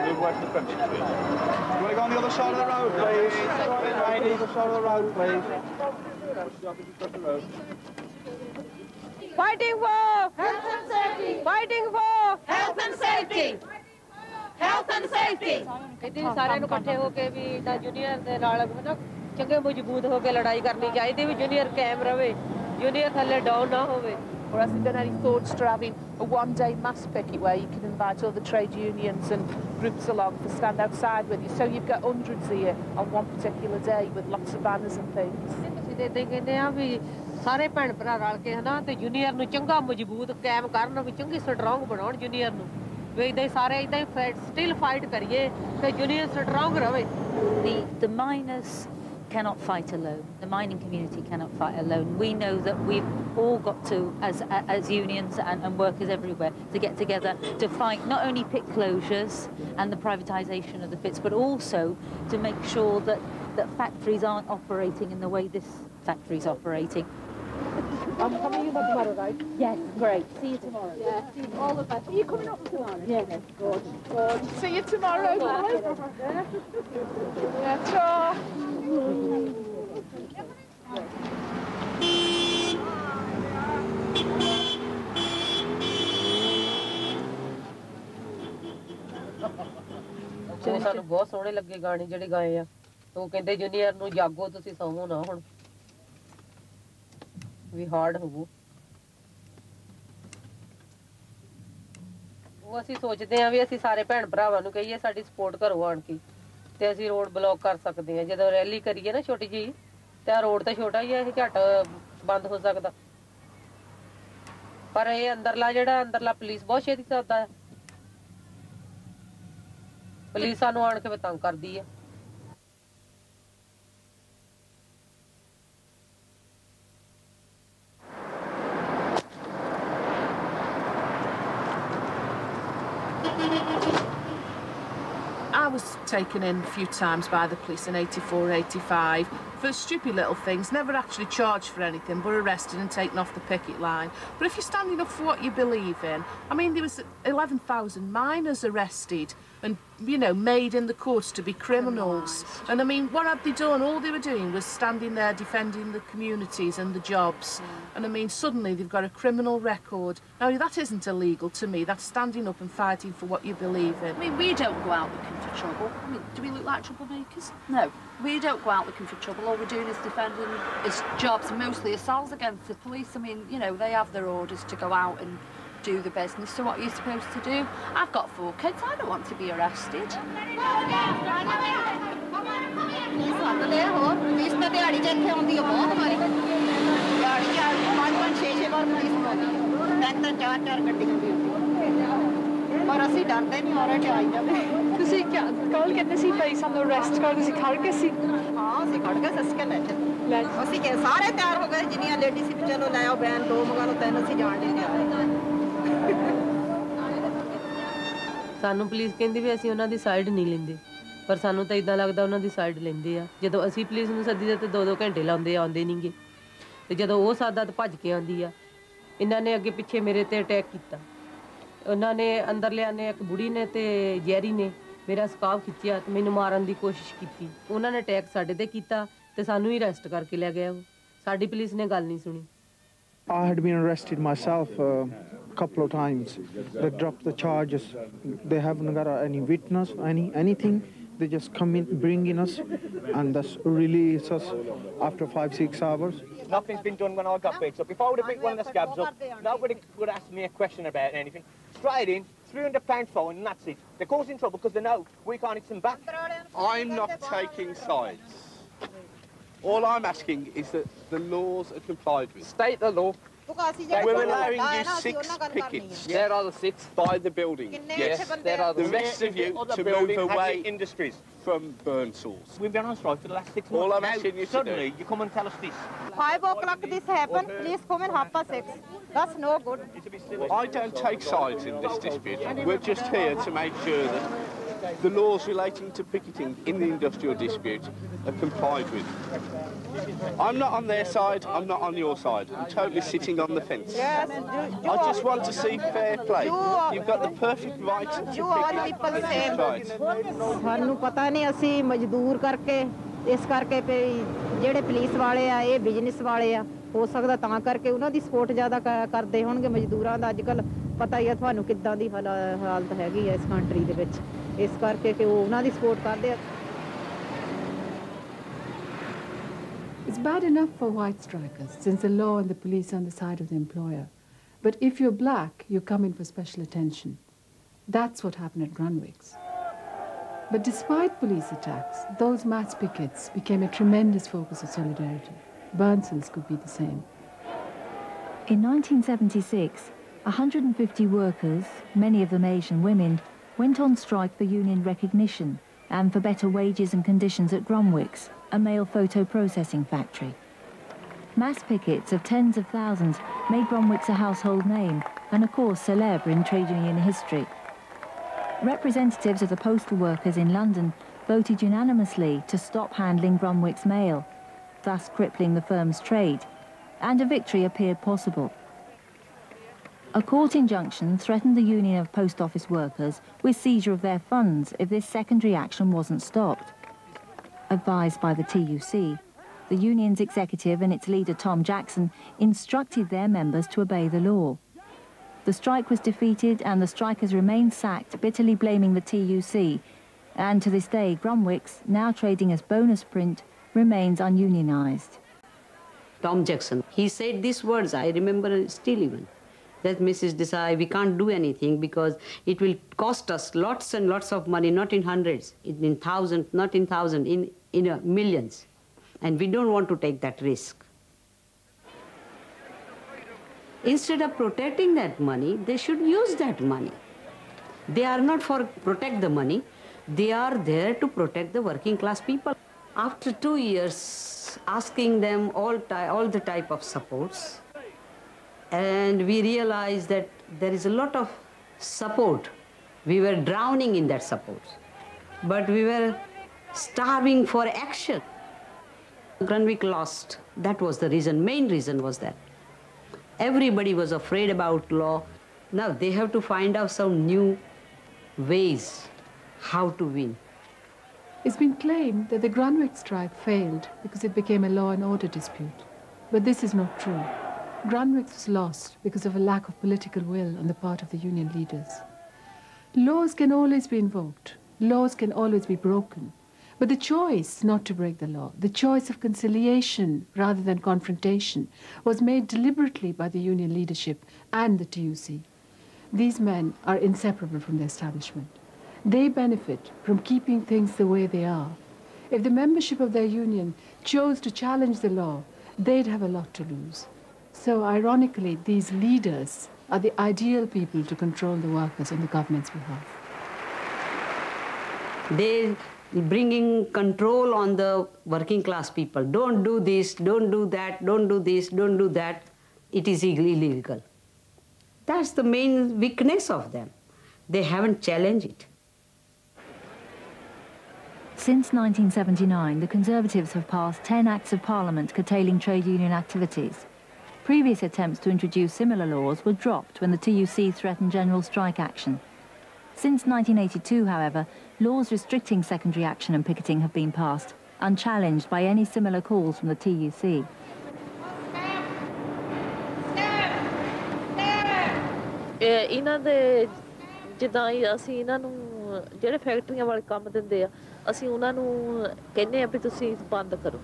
Move away from the premises, please. You want to go on the other side of the road, please? On the other side of the road, please. Fighting for health and safety. Fighting for Health and safety. Health and safety. ਇਹਦੀ ਸਾਰਿਆਂ ਨੂੰ ਇਕੱਠੇ ਹੋ ਕੇ ਵੀ ਦਾ junior ਦੇ ਨਾਲ ਨਾ ਚੰਗੇ ਮਜ਼ਬੂਤ ਹੋ ਕੇ ਲੜਾਈ ਕਰਨੀ ਚਾਹੀਦੀ ਵੀ ਜੂਨੀਅਰ ਕਾਇਮ ਰਵੇ ਜੂਨੀਅਰ ਥੱਲੇ ਡਾਊਨ ਨਾ ਹੋਵੇ Or has there been any thoughts to having a one-day mass picket where you can invite all the trade unions and groups along to stand outside with you? So you've got hundreds here on one particular day with lots of banners and things. ਅਸੀਂ ਤੇ ਇਦਾਂ ਕਹਿੰਦੇ ਆ ਵੀ ਸਾਰੇ ਭੈਣ ਭਰਾ ਰਲ ਕੇ ਹਨਾ ਤੇ ਜੂਨੀਅਰ ਨੂੰ ਚੰਗਾ ਮਜ਼ਬੂਤ ਕਾਇਮ ਕਰਨ ਵੀ ਚੰਗੀ ਸਟਰੋਂਗ ਬਣਾਉਣ ਜੂਨੀਅਰ ਨੂੰ ਵੀ ਇਦਾਂ ਹੀ ਸਾਰੇ ਇਦਾਂ ਹੀ ਸਟਿਲ ਫਾਈਟ ਕਰੀਏ ਤੇ ਜੂਨੀਅਰ ਸਟਰੋਂਗ ਰਵੇ The miners cannot fight alone. The mining community cannot fight alone. We know that we've all got to, as unions and workers everywhere, to get together to fight not only pit closures and the privatisation of the pits, but also to make sure that factories aren't operating in the way this factory is operating. I'm coming in tomorrow, right? Yes, great. See you tomorrow. Yeah, see you all the best. Are you coming up tomorrow? Yeah, good. Good. See you tomorrow, guys. Yeah, ciao. ਤੇ ਸਾਨੂੰ ਬਹੁਤ ਸੋਹਣੇ ਲੱਗੇ ਗਾਣੇ ਜਿਹੜੇ ਗਾਏ ਆ ਉਹ ਕਹਿੰਦੇ ਜੂਨੀਅਰ ਨੂੰ ਜਾਗੋ ਤੁਸੀਂ ਸੌਵੋ ਨਾ ਹੁਣ ਵੀ ਹਾਰਡ ਹੋਵੋ ਉਹ ਅਸੀਂ ਸੋਚਦੇ ਆ ਵੀ ਅਸੀਂ ਸਾਰੇ ਭੈਣ ਭਰਾਵਾਂ ਨੂੰ ਕਹੀਏ ਸਾਡੀ ਸਪੋਰਟ ਕਰੋ ਆਣ ਕੇ ਤੇ ਅਸੀਂ ਰੋਡ ਬਲੌਕ ਕਰ ਸਕਦੇ ਆ ਜਦੋਂ ਰੈਲੀ ਕਰੀਏ ਨਾ ਛੋਟੀ ਜੀ ਤੇ ਆ ਰੋਡ ਤਾਂ ਛੋਟਾ ਹੀ ਆ ਇਹ ਝੱਟ ਬੰਦ ਹੋ ਸਕਦਾ ਪਰ ਇਹ ਅੰਦਰਲਾ ਜਿਹੜਾ ਅੰਦਰਲਾ ਪੁਲਿਸ ਬਹੁਤ ਛੇਤੀ ਚੱਲਦਾ ਹੈ ਪੁਲਿਸ ਸਾਨੂੰ ਆਣ ਕੇ ਤੰਗ ਕਰਦੀ ਆ I've was taken in a few times by the police in 84, 85 for stupid little things, never actually charged for anything, but arrested and taken off the picket line. But if you're standing up for what you believe in, I mean, there was 11,000 miners arrested and, you know, made in the courts to be criminals. And I mean, what had they done? All they were doing was standing there defending the communities and the jobs. And I mean, suddenly they've got a criminal record. Now, that isn't illegal to me. That's standing up and fighting for what you believe in. I mean, we don't go out looking for trouble. I mean, do we look like troublemakers? No. We don't go out looking for trouble. All we're doing is defending his jobs, mostly assaults against the police. I mean, you know, they have their orders to go out and do the business, so what are you supposed to do? I've got 4 kids, I don't want to be arrested. ਪਰ ਅਸੀਂ ਡਰਦੇ ਨਹੀਂ ਔਰ ਟਾਈ ਜਾਂਦੇ ਤੁਸੀਂ ਕਾਲ ਕਿੰਨੇ ਸੀ ਭਾਈ ਸਾਨੂੰ arrest ਕਰ ਤੁਸੀਂ ਖੜ ਗਏ ਸੀ ਹਾਂ ਅਸੀਂ ਖੜ ਗਏ ਸੱਸ ਕੇ ਲੈ ਅਸੀਂ ਕਿ ਸਾਰੇ ਤਿਆਰ ਹੋ ਗਏ ਜਿੰਨੀਆਂ ਲੇਡੀ ਸੀ ਵੀ ਚਲੋ ਲੈ ਆਓ ਬੈਨ 2 ਮੰਗਾ ਲਓ 3 ਅਸੀਂ ਜਾਣ ਨਹੀਂ ਆਏ ਸਾਨੂੰ ਪੁਲਿਸ ਕਹਿੰਦੀ ਵੀ ਅਸੀਂ ਉਹਨਾਂ ਦੀ ਸਾਈਡ ਨਹੀਂ ਲੈਂਦੇ ਪਰ ਸਾਨੂੰ ਤਾਂ ਇਦਾਂ ਲੱਗਦਾ ਉਹਨਾਂ ਦੀ ਸਾਈਡ ਲੈਂਦੇ ਆ ਜਦੋਂ ਅਸੀਂ ਪੁਲਿਸ ਨੂੰ ਸੱਦੀਦਾ ਤੇ 2-2 ਘੰਟੇ ਲਾਉਂਦੇ ਆਉਂਦੇ ਨਹੀਂਗੇ ਤੇ ਜਦੋਂ ਉਹ ਸਾਦਾ ਤਾਂ ਭੱਜ ਕੇ ਆਉਂਦੀ ਆ ਇਹਨਾਂ ਨੇ ਅੱਗੇ ਪਿੱਛੇ ਮੇਰੇ ਤੇ ਅਟੈਕ ਕੀਤਾ ਉਹਨਾਂ ਨੇ ਅੰਦਰ ਲਿਆਨੇ ਇੱਕ ਬੁੜੀ ਨੇ ਤੇ ਜੈਰੀ ਨੇ ਮੇਰਾ ਸਕਾਫ ਖਿੱਚਿਆ ਤੇ ਮੈਨੂੰ ਮਾਰਨ ਦੀ ਕੋਸ਼ਿਸ਼ ਕੀਤੀ ਉਹਨਾਂ ਨੇ ਅਟੈਕ ਸਾਡੇ ਤੇ ਕੀਤਾ ਤੇ ਸਾਨੂੰ ਹੀ ਅਰੈਸਟ ਕਰਕੇ ਲੈ ਗਿਆ ਉਹ ਸਾਡੀ ਪੁਲਿਸ ਨੇ ਗੱਲ ਨਹੀਂ ਸੁਣੀ I had been arrested myself a couple of times. They dropped the charges. They haven't got any witness, anything. They just come in, bring in us, and thus release us after 5-6 hours. Nothing's been done when I got picked up. If I would have picked one of the scabs up, nobody would ask me a question about anything. Straight in, £300 fine, and that's it. They're causing trouble because they know we can't hit them back. I'm not taking sides. All I'm asking is that the laws are complied with. State the law. We're allowing you 6 pickets. There are the 6 by the building. Yes, there are the rest of you to move away industries from Burnsalls. We've been on strike for the last 6 months. All I'm asking you to do. Suddenly, you come and tell us this. 5 o'clock this happened. Please come in 6:30. That's no good. I don't take sides in this dispute. We're just here to make sure that the laws relating to picketing in the industrial dispute are complied with. I'm not on their side, I'm not on your side. I'm totally sitting on the fence. Yes, I just want to see fair play. You've got the perfect right to picket. ਸਾਨੂੰ ਪਤਾ ਨਹੀਂ ਅਸੀਂ ਮਜ਼ਦੂਰ ਕਰਕੇ ਇਸ ਕਰਕੇ ਜਿਹੜੇ police ਵਾਲੇ ਆ ਇਹ ਬਿਜ਼ਨਸ ਵਾਲੇ ਆ ਹੋ ਸਕਦਾ ਤਾਂ ਕਰਕੇ ਉਹਨਾਂ ਦੀ ਸਪੋਰਟ ਜ਼ਿਆਦਾ ਕਰਦੇ ਹੋਣਗੇ ਮਜ਼ਦੂਰਾਂ ਦਾ ਅੱਜਕੱਲ ਪਤਾ ਹੀ ਆ ਤੁਹਾਨੂੰ ਕਿੱਦਾਂ ਦੀ ਹਾਲਤ ਹੈਗੀ ਆ ਇਸ ਕੰਟਰੀ ਦੇ ਵਿੱਚ ਇਸ ਕਰਕੇ ਕਿ ਉਹ ਉਹਨਾਂ ਦੀ ਸਪੋਰਟ ਕਰਦੇ ਆ It's bad enough for white strikers, since the law and the police are on the side of the employer. But if you're black, you come in for special attention. That's what happened at Grunwick's. But despite police attacks, those mass pickets became a tremendous focus of solidarity. Burnsalls could be the same. In 1976, 150 workers, many of them Asian women, went on strike for union recognition and for better wages and conditions at Grunwick's, a male photo processing factory. Mass pickets of tens of thousands made Grunwick's a household name and a cause célèbre in trade union history. Representatives of the postal workers in London voted unanimously to stop handling Grunwick's mail, thus crippling the firm's trade, and a victory appeared possible. A court injunction threatened the Union of Post Office Workers with seizure of their funds if this secondary action wasn't stopped. Advised by the TUC, the union's executive and its leader Tom Jackson instructed their members to obey the law. The strike was defeated and the strikers remained sacked, bitterly blaming the TUC. And to this day, Grunwick's, now trading as bonus print, remains ununionised. Tom Jackson, he said these words, I remember still even, that Mrs. Desai, we can't do anything because it will cost us lots and lots of money, not in hundreds, in thousands, not in thousands, in millions. And we don't want to take that risk. Instead of protecting that money, they should use that money. They are not for protect the money, they are there to protect the working class people. After 2 years, asking them all the type of supports, and we realized that there is a lot of support. We were drowning in that support. but we were starving for action. Grunwick lost. That was the reason, main reason was that. Everybody was afraid about law. Now they have to find out some new ways how to win. It's been claimed that the Grunwick strike failed because it became a law and order dispute. But this is not true. Grunwick was lost because of a lack of political will on the part of the union leaders. Laws can always be invoked. Laws can always be broken. But the choice not to break the law, the choice of conciliation rather than confrontation, was made deliberately by the union leadership and the TUC. These men are inseparable from the establishment. They benefit from keeping things the way they are. If the membership of their union chose to challenge the law, they'd have a lot to lose. So ironically, these leaders are the ideal people to control the workers on the government's behalf. They bringing control on the working class people. Don't do this, don't do that, don't do this, don't do that. It is illegal. That's the main weakness of them. They haven't challenged it. Since 1979, the Conservatives have passed 10 Acts of Parliament curtailing trade union activities. Previous attempts to introduce similar laws were dropped when the TUC threatened general strike action. Since 1982, however, laws restricting secondary action and picketing have been passed, unchallenged by any similar calls from the TUC. ਇਹਨਾਂ ਦੇ ਜਿੱਦਾਂ ਅਸੀਂ ਇਹਨਾਂ ਨੂੰ ਜਿਹੜੇ ਫੈਕਟਰੀਆਂ ਵਾਲੇ ਕੰਮ ਦਿੰਦੇ ਆ ਅਸੀਂ ਉਹਨਾਂ ਨੂੰ ਕਹਿੰਦੇ ਆ ਵੀ ਤੁਸੀਂ ਬੰਦ ਕਰੋ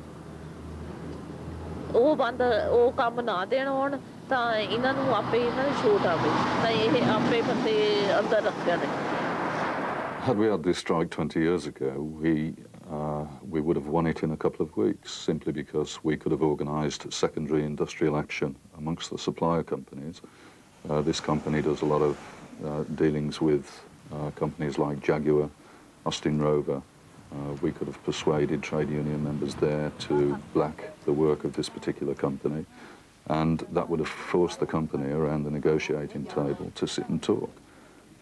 ਉਹ ਕੰਮ ਨਾ ਦੇਣ ਹੋਣ ਤਾਂ ਇਹਨਾਂ ਨੂੰ ਆਪੇ ਇਹਨਾਂ ਦੀ ਛੋਟ ਆਵੇ ਤਾਂ ਇਹ ਆਪੇ ਬੰਦੇ ਅੰਦਰ ਰੱਖਦੇ ਨੇ Had we had this strike 20 years ago, we would have won it in a couple of weeks, simply because we could have organised secondary industrial action amongst the supplier companies. This company does a lot of dealings with companies like Jaguar, Austin Rover. We could have persuaded trade union members there to back the work of this particular company, and that would have forced the company around the negotiating table to sit and talk.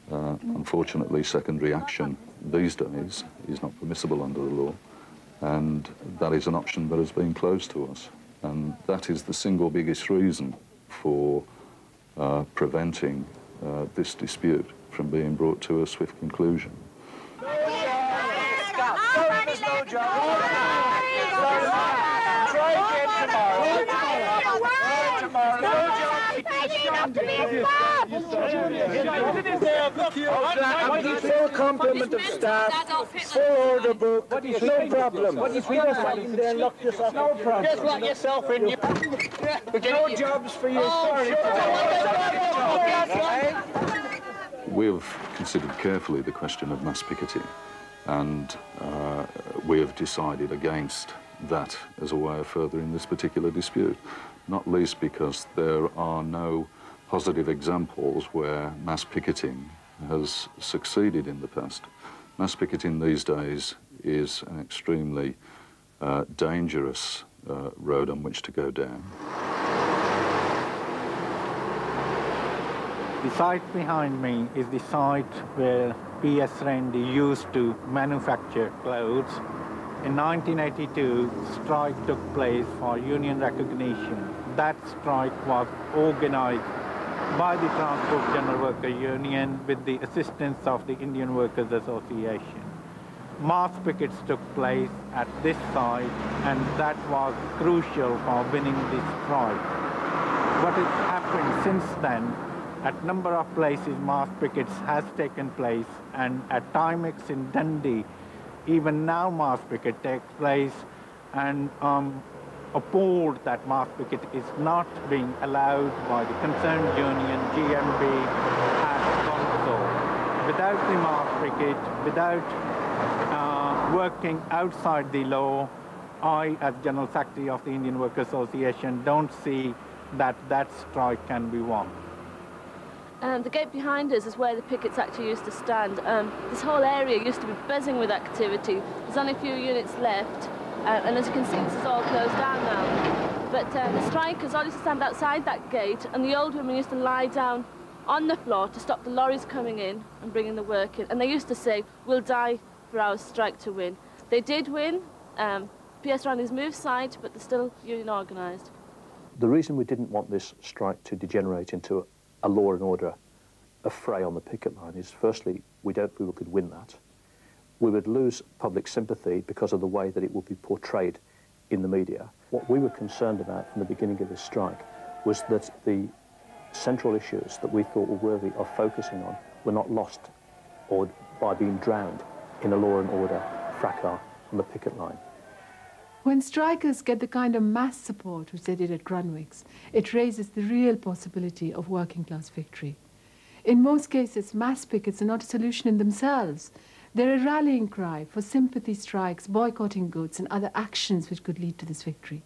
Unfortunately, secondary action these days is not permissible under the law, and that is an option that has been closed to us. And that is the single biggest reason for preventing this dispute from being brought to a swift conclusion. Full complement of staff, full order book, no problem. No problem. Just lock yourself in. No jobs for you. Sorry. We have considered carefully the question of mass picketing, and we have decided against that as a way of furthering this particular dispute, not least because there are no positive examples where mass picketing has succeeded in the past. Mass picketing these days is an extremely dangerous road on which to go down. The site behind me is the site where P.S. Rendy used to manufacture clothes. In 1982, strike took place for union recognition. That strike was organized by the Transport General Worker Union with the assistance of the Indian Workers Association. Mass pickets took place at this site, and that was crucial for winning this strike. What has happened since then, at number of places mass pickets has taken place, and at Timex in Dundee, even now mass picket takes place, and appalled that mass picket is not being allowed by the concerned union, GMB, at Burnsalls. Without the mass picket, without working outside the law, I, as General Secretary of the Indian Workers Association, don't see that that strike can be won. The gate behind us is where the pickets actually used to stand. This whole area used to be buzzing with activity. There's only a few units left. And as you can see, this is all closed down now. But the strikers all used to stand outside that gate, and the old women used to lie down on the floor to stop the lorries coming in and bringing the work in. And they used to say, "We'll die our strike to win. They did win. PS Rallies moved side, but they're still union organised. The reason we didn't want this strike to degenerate into a law and order affray on the picket line is, firstly, we don't feel we could win that. We would lose public sympathy because of the way that it would be portrayed in the media. What we were concerned about from the beginning of this strike was that the central issues that we thought were worthy of focusing on were not lost or by being drowned in a law and order fracas on the picket line. When strikers get the kind of mass support which they did at Grunwick's, it raises the real possibility of working class victory. In most cases, mass pickets are not a solution in themselves. They're a rallying cry for sympathy strikes, boycotting goods and other actions which could lead to this victory.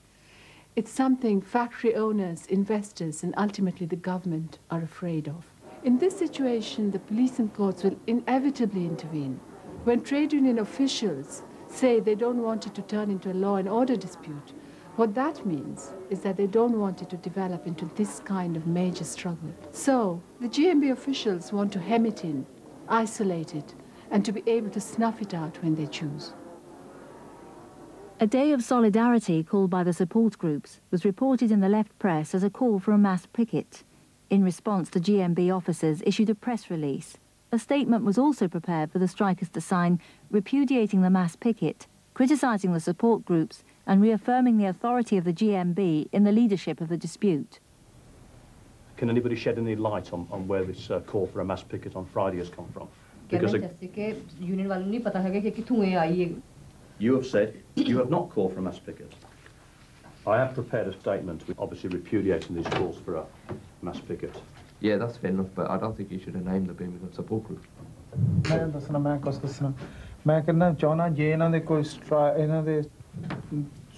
It's something factory owners, investors and ultimately the government are afraid of. In this situation, the police and courts will inevitably intervene. When trade union officials say they don't want it to turn into a law and order dispute, what that means is that they don't want it to develop into this kind of major struggle. So, the GMB officials want to hem it in, isolate it, and to be able to snuff it out when they choose. A day of solidarity called by the support groups was reported in the left press as a call for a mass picket. In response, the GMB officers issued a press release. A statement was also prepared for the strikers to sign, repudiating the mass picket, criticising the support groups and reaffirming the authority of the GMB in the leadership of the dispute. Can anybody shed any light on where this call for a mass picket on Friday has come from? Because you have said you have not called for a mass picket. I have prepared a statement obviously repudiating these calls for a mass picket. Yeah, that's fair enough, but I don't think you should have named the Birmingham support group. मैं कहना चाहना जे इन्हां दे कोई इन्हां they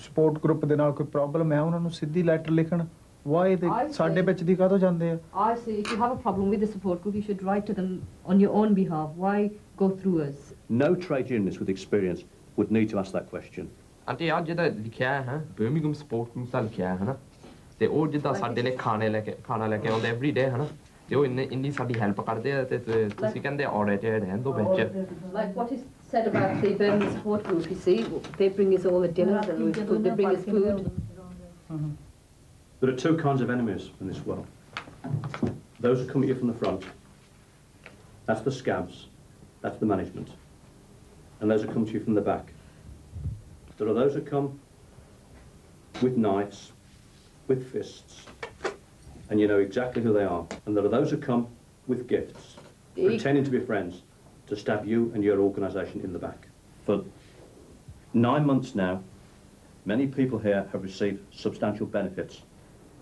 support group दे नाल कोई problem है उन्हां नु सीधी लेटर लिखण why they साडे विच दी कादो जांदे आ I say if you have a problem with the support group you should write to them on your own behalf. Why go through us? No trade unionist with experience would need to ask that question. Aunty आज जिदा लिखा है Birmingham support group दा लिखा है ना ते ओ जिदा साडे ले खाना लेके आउंदे every day है ना ते ओ इन्नी साडी हेल्प करदे आ ते तुसी कहंदे ऑडिटेड हैं दो विच Like what is said about the Birmingham support group, you see, they bring us all the dinners and they bring us food. There are two kinds of enemies in this world. Those who come at you from the front, that's the scabs, that's the management. And those who come to you from the back. There are those who come with knives, with fists, and you know exactly who they are. And there are those who come with gifts, pretending to be friends, to stab you and your organisation in the back. For 9 months now, many people here have received substantial benefits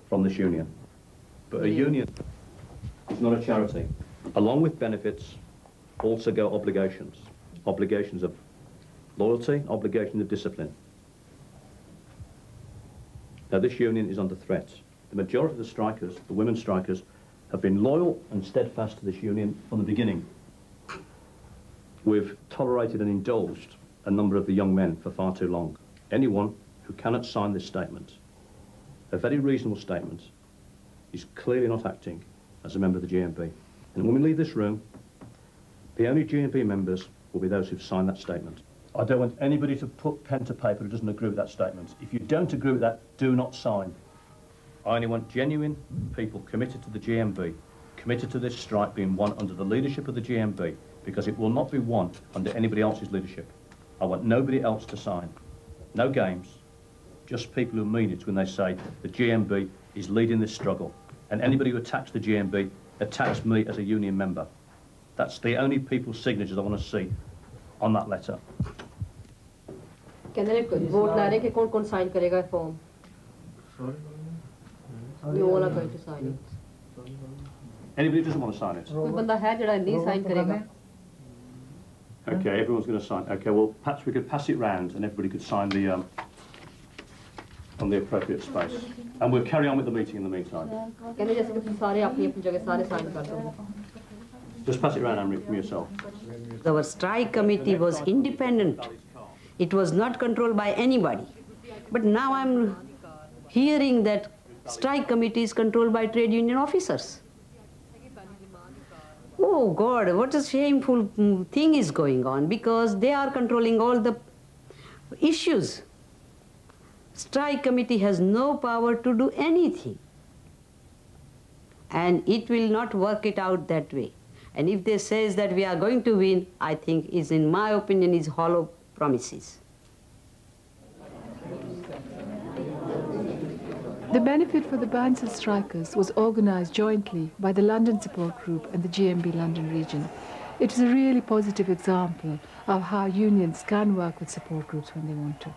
from this union. But a union is not a charity. Along with benefits also go obligations. Obligations of loyalty, obligations of discipline. Now this union is under threat. The majority of the strikers, the women strikers, have been loyal and steadfast to this union from the beginning. We've tolerated and indulged a number of the young men for far too long. Anyone who cannot sign this statement, a very reasonable statement, is clearly not acting as a member of the GMB. And when we leave this room, the only GMB members will be those who've signed that statement. I don't want anybody to put pen to paper who doesn't agree with that statement. If you don't agree with that, do not sign. I only want genuine people committed to the GMB, committed to this strike being won under the leadership of the GMB, because it will not be won under anybody else's leadership. I want nobody else to sign. No games, just people who mean it when they say the GMB is leading this struggle. And anybody who attacks the GMB attacks me as a union member. That's the only people's signatures I want to see on that letter. कहने लगे vote ला रहे कि कौन sign करेगा form? You all are going to sign it. Anybody who doesn't want to sign it? कोई बंदा है जड़ा नहीं sign करेगा? Okay, everyone's going to sign. Okay, well, perhaps we could pass it round and everybody could sign the on the appropriate space. And we'll carry on with the meeting in the meantime. कहने जैसे कि सारे अपनी अपनी जगह सारे sign कर दो. Just pass it round, Amrit, from yourself. Our strike committee was independent. It was not controlled by anybody. But now I'm hearing that strike committee is controlled by trade union officers. Oh God, what a shameful thing is going on, because they are controlling all the issues. Strike committee has no power to do anything. And it will not work it out that way. And if they says that we are going to win, I think is, in my opinion, is hollow promises. The benefit for the Burnsalls strikers was organised jointly by the London Support Group and the GMB London region. It is a really positive example of how unions can work with support groups when they want to.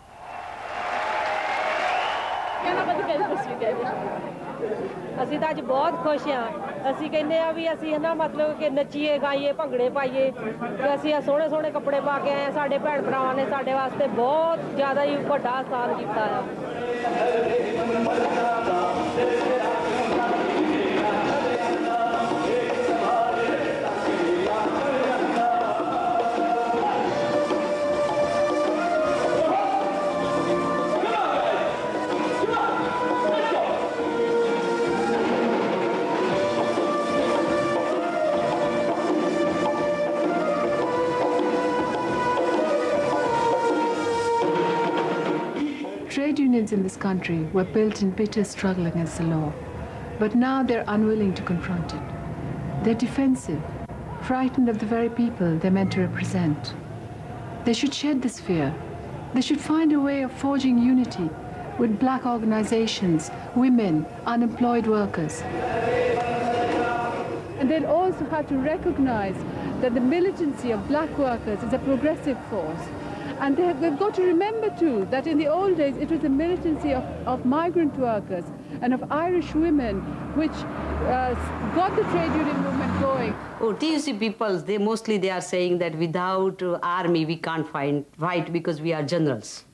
ਅਸੀਂ ਤਾਂ ਅੱਜ ਬਹੁਤ ਖੁਸ਼ ਹਾਂ। ਅਸੀਂ ਕਹਿੰਦੇ ਆ ਵੀ ਅਸੀਂ ਨਾ ਮਤਲਬ ਕਿ ਨੱਚੀਏ ਗਾਈਏ ਭੰਗੜੇ ਪਾਈਏ ਤੇ ਅਸੀਂ ਸੋਹਣੇ ਸੋਹਣੇ ਕੱਪੜੇ ਪਾ ਕੇ ਆਏ ਆ। ਸਾਡੇ ਭੈਣ ਭਰਾਵਾਂ ਨੇ ਸਾਡੇ ਵਾਸਤੇ ਬਹੁਤ ਜ਼ਿਆਦਾ ਹੀ ਵੱਡਾ ਸਥਾਨ ਕੀਤਾ ਆ। Trade unions in this country were built in bitter struggle against the law, but now they're unwilling to confront it. They're defensive, frightened of the very people they're meant to represent. They should shed this fear. They should find a way of forging unity with black organizations, women, unemployed workers. And they'll also have to recognize that the militancy of black workers is a progressive force. And they've got to remember too that in the old days it was the militancy of migrant workers and of Irish women which got the trade union movement going. Oh, TUC people, they are saying that without army we can't fight because we are generals.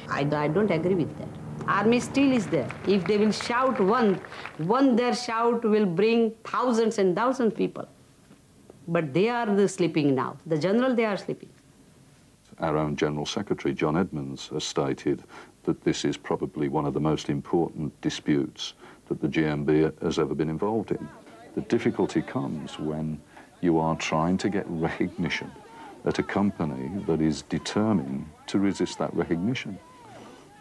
I don't agree with that. Army still is there. If they will shout one their shout will bring thousands and thousands people. But they are sleeping now. The general, they are sleeping. Our own General Secretary, John Edmonds, has stated that this is probably one of the most important disputes that the GMB has ever been involved in. The difficulty comes when you are trying to get recognition at a company that is determined to resist that recognition.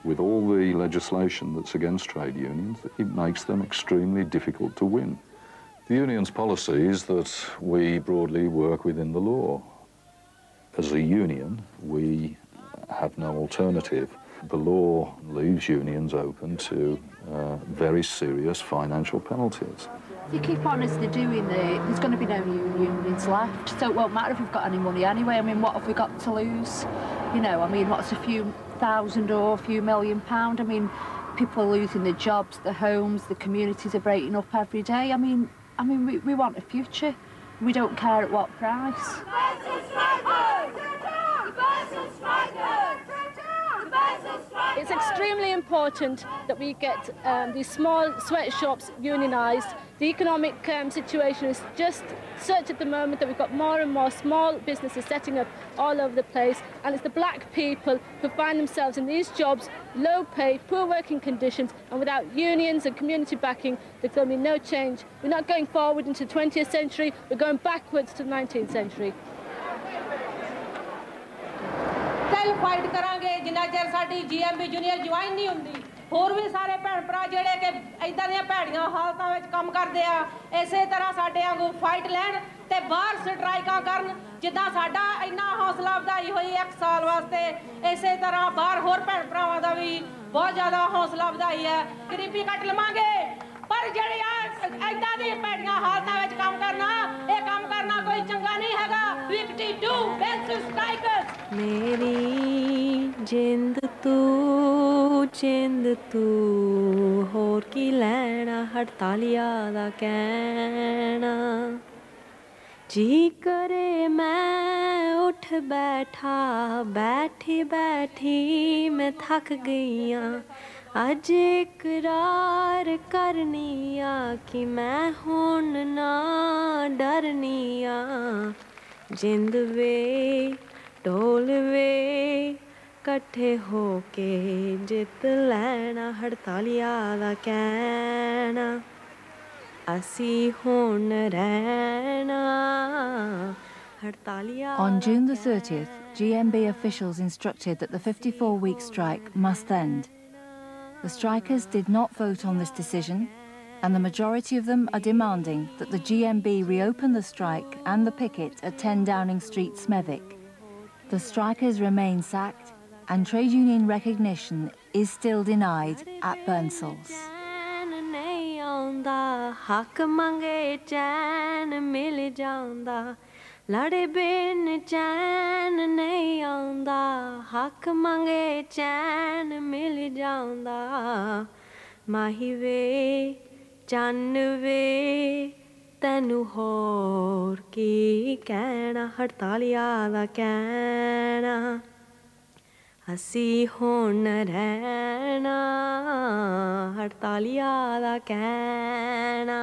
With all the legislation that's against trade unions, it makes them extremely difficult to win. The union's policy is that we broadly work within the law. As a union, we have no alternative. The law leaves unions open to very serious financial penalties. If you keep on as they're doing, there's going to be no unions left, so it won't matter if we've got any money anyway. I mean, what have we got to lose? You know, I mean, what's a few thousand or a few £1 million? I mean, people are losing their jobs, their homes, the communities are breaking up every day. I mean, we want a future. We don't care at what price. It's extremely important that we get these small sweatshops unionised. The economic situation is just such at the moment that we've got more and more small businesses setting up all over the place, and it's the black people who find themselves in these jobs, low pay, poor working conditions, and without unions and community backing, there's going to be no change. We're not going forward into the 20th century, we're going backwards to the 19th century. ਕੱਲ fight ਕਰਾਂਗੇ ਜਿੰਨਾ ਚਿਰ ਸਾਡੀ GMB junior join ਨਹੀਂ ਹੁੰਦੀ। ਹੋਰ ਵੀ ਸਾਰੇ ਭੈਣ ਭਰਾ ਜਿਹੜੇ ਕਿ ਇਦਾਂ ਦੀਆਂ ਭੈੜੀਆਂ ਹਾਲਤਾਂ ਵਿੱਚ ਕੰਮ ਕਰਦੇ ਆ, ਇਸੇ ਤਰ੍ਹਾਂ ਸਾਡੇ ਵਾਂਗੂ ਫਾਈਟ ਲੈਣ ਤੇ ਬਾਹਰ ਸਟ੍ਰਾਈਕਾਂ ਕਰਨ। ਜਿੱਦਾਂ ਸਾਡਾ ਇੰਨਾ ਹੌਸਲਾ ਵਧਾਈ ਹੋਈ 1 ਸਾਲ ਵਾਸਤੇ, ਇਸੇ ਤਰ੍ਹਾਂ ਬਾਹਰ ਹੋਰ ਭੈਣ ਭਰਾਵਾਂ ਦਾ ਵੀ ਬਹੁਤ ਜ਼ਿਆਦਾ ਹੌਸਲਾ ਵਧਾਈ ਹੈ। ਗਰੀਬੀ ਕੱਟ ਲਵਾਂਗੇ, ਪਰ ਜਿਹੜੇ ਆ ਇਦਾਂ ਦੀ ਭੈੜੀਆਂ ਹਾਲਤਾਂ ਵਿੱਚ ਕੰਮ ਕਰਨਾ, ਇਹ ਕੰਮ ਕਰਨਾ ਕੋਈ ਚੰਗਾ ਨਹੀਂ ਹੈਗਾ। ਵਿਕਟੀ ਟੂ ਬੈਂਸਲ ਸਟ੍ਰਾਈਕਰਸ। ਮੇਰੀ ਜਿੰਦ ਤੂੰ ਹੋਰ ਕੀ ਲੈਣਾ ਹੜਤਾਲੀਆਂ ਦਾ ਕਹਿਣਾ। ਜੀ ਕਰੇ ਮੈਂ ਉੱਠ ਬੈਠਾ, ਬੈਠੀ ਮੈਂ ਥੱਕ ਗਈ ਆਂ। ਅੱਜ ਇਕਰਾਰ ਕਰਨੀ ਆ ਕਿ ਮੈਂ ਹੁਣ ਨਾ ਡਰਨੀ ਆ। ਜਿੰਦ ਵੇ ਢੋਲ ਵੇ ਇਕੱਠੇ ਹੋ ਕੇ ਜਿੱਤ ਲੈਣਾ ਹੜਤਾਲੀਆਂ ਦਾ ਕਹਿਣਾ। ਅਸੀਂ ਹੁਣ ਰਹਿਣਾ ਹੜਤਾਲੀਆਂ On June the 30th, GMB officials instructed that the 54-week strike must end. The strikers did not vote on this decision, and the majority of them are demanding that the GMB reopen the strike and the picket at 10 Downing Street, Smethwick. The strikers remain sacked, and trade union recognition is still denied at Burnsalls. ਹੱਕ ਮੰਗੇ ਚੈਨ ਮਿਲ ਜਾਂਦਾ ਲੜੇ ਬਿਨ ਚੈਨ ਨਹੀਂ ਆਉਂਦਾ ਹੱਕ ਮੰਗੇ ਚੈਨ ਮਿਲ ਜਾਂਦਾ ਮਾਹੀ ਵੇ ਚੰਨ ਵੇ ਤੈਨੂੰ ਹੋਰ ਕੀ ਕਹਿਣਾ ਹੜਤਾਲੀਆਂ ਦਾ ਕਹਿਣਾ ਅਸੀਂ ਹੁਣ ਰਹਿਣਾ ਹੜਤਾਲੀਆਂ ਦਾ ਕਹਿਣਾ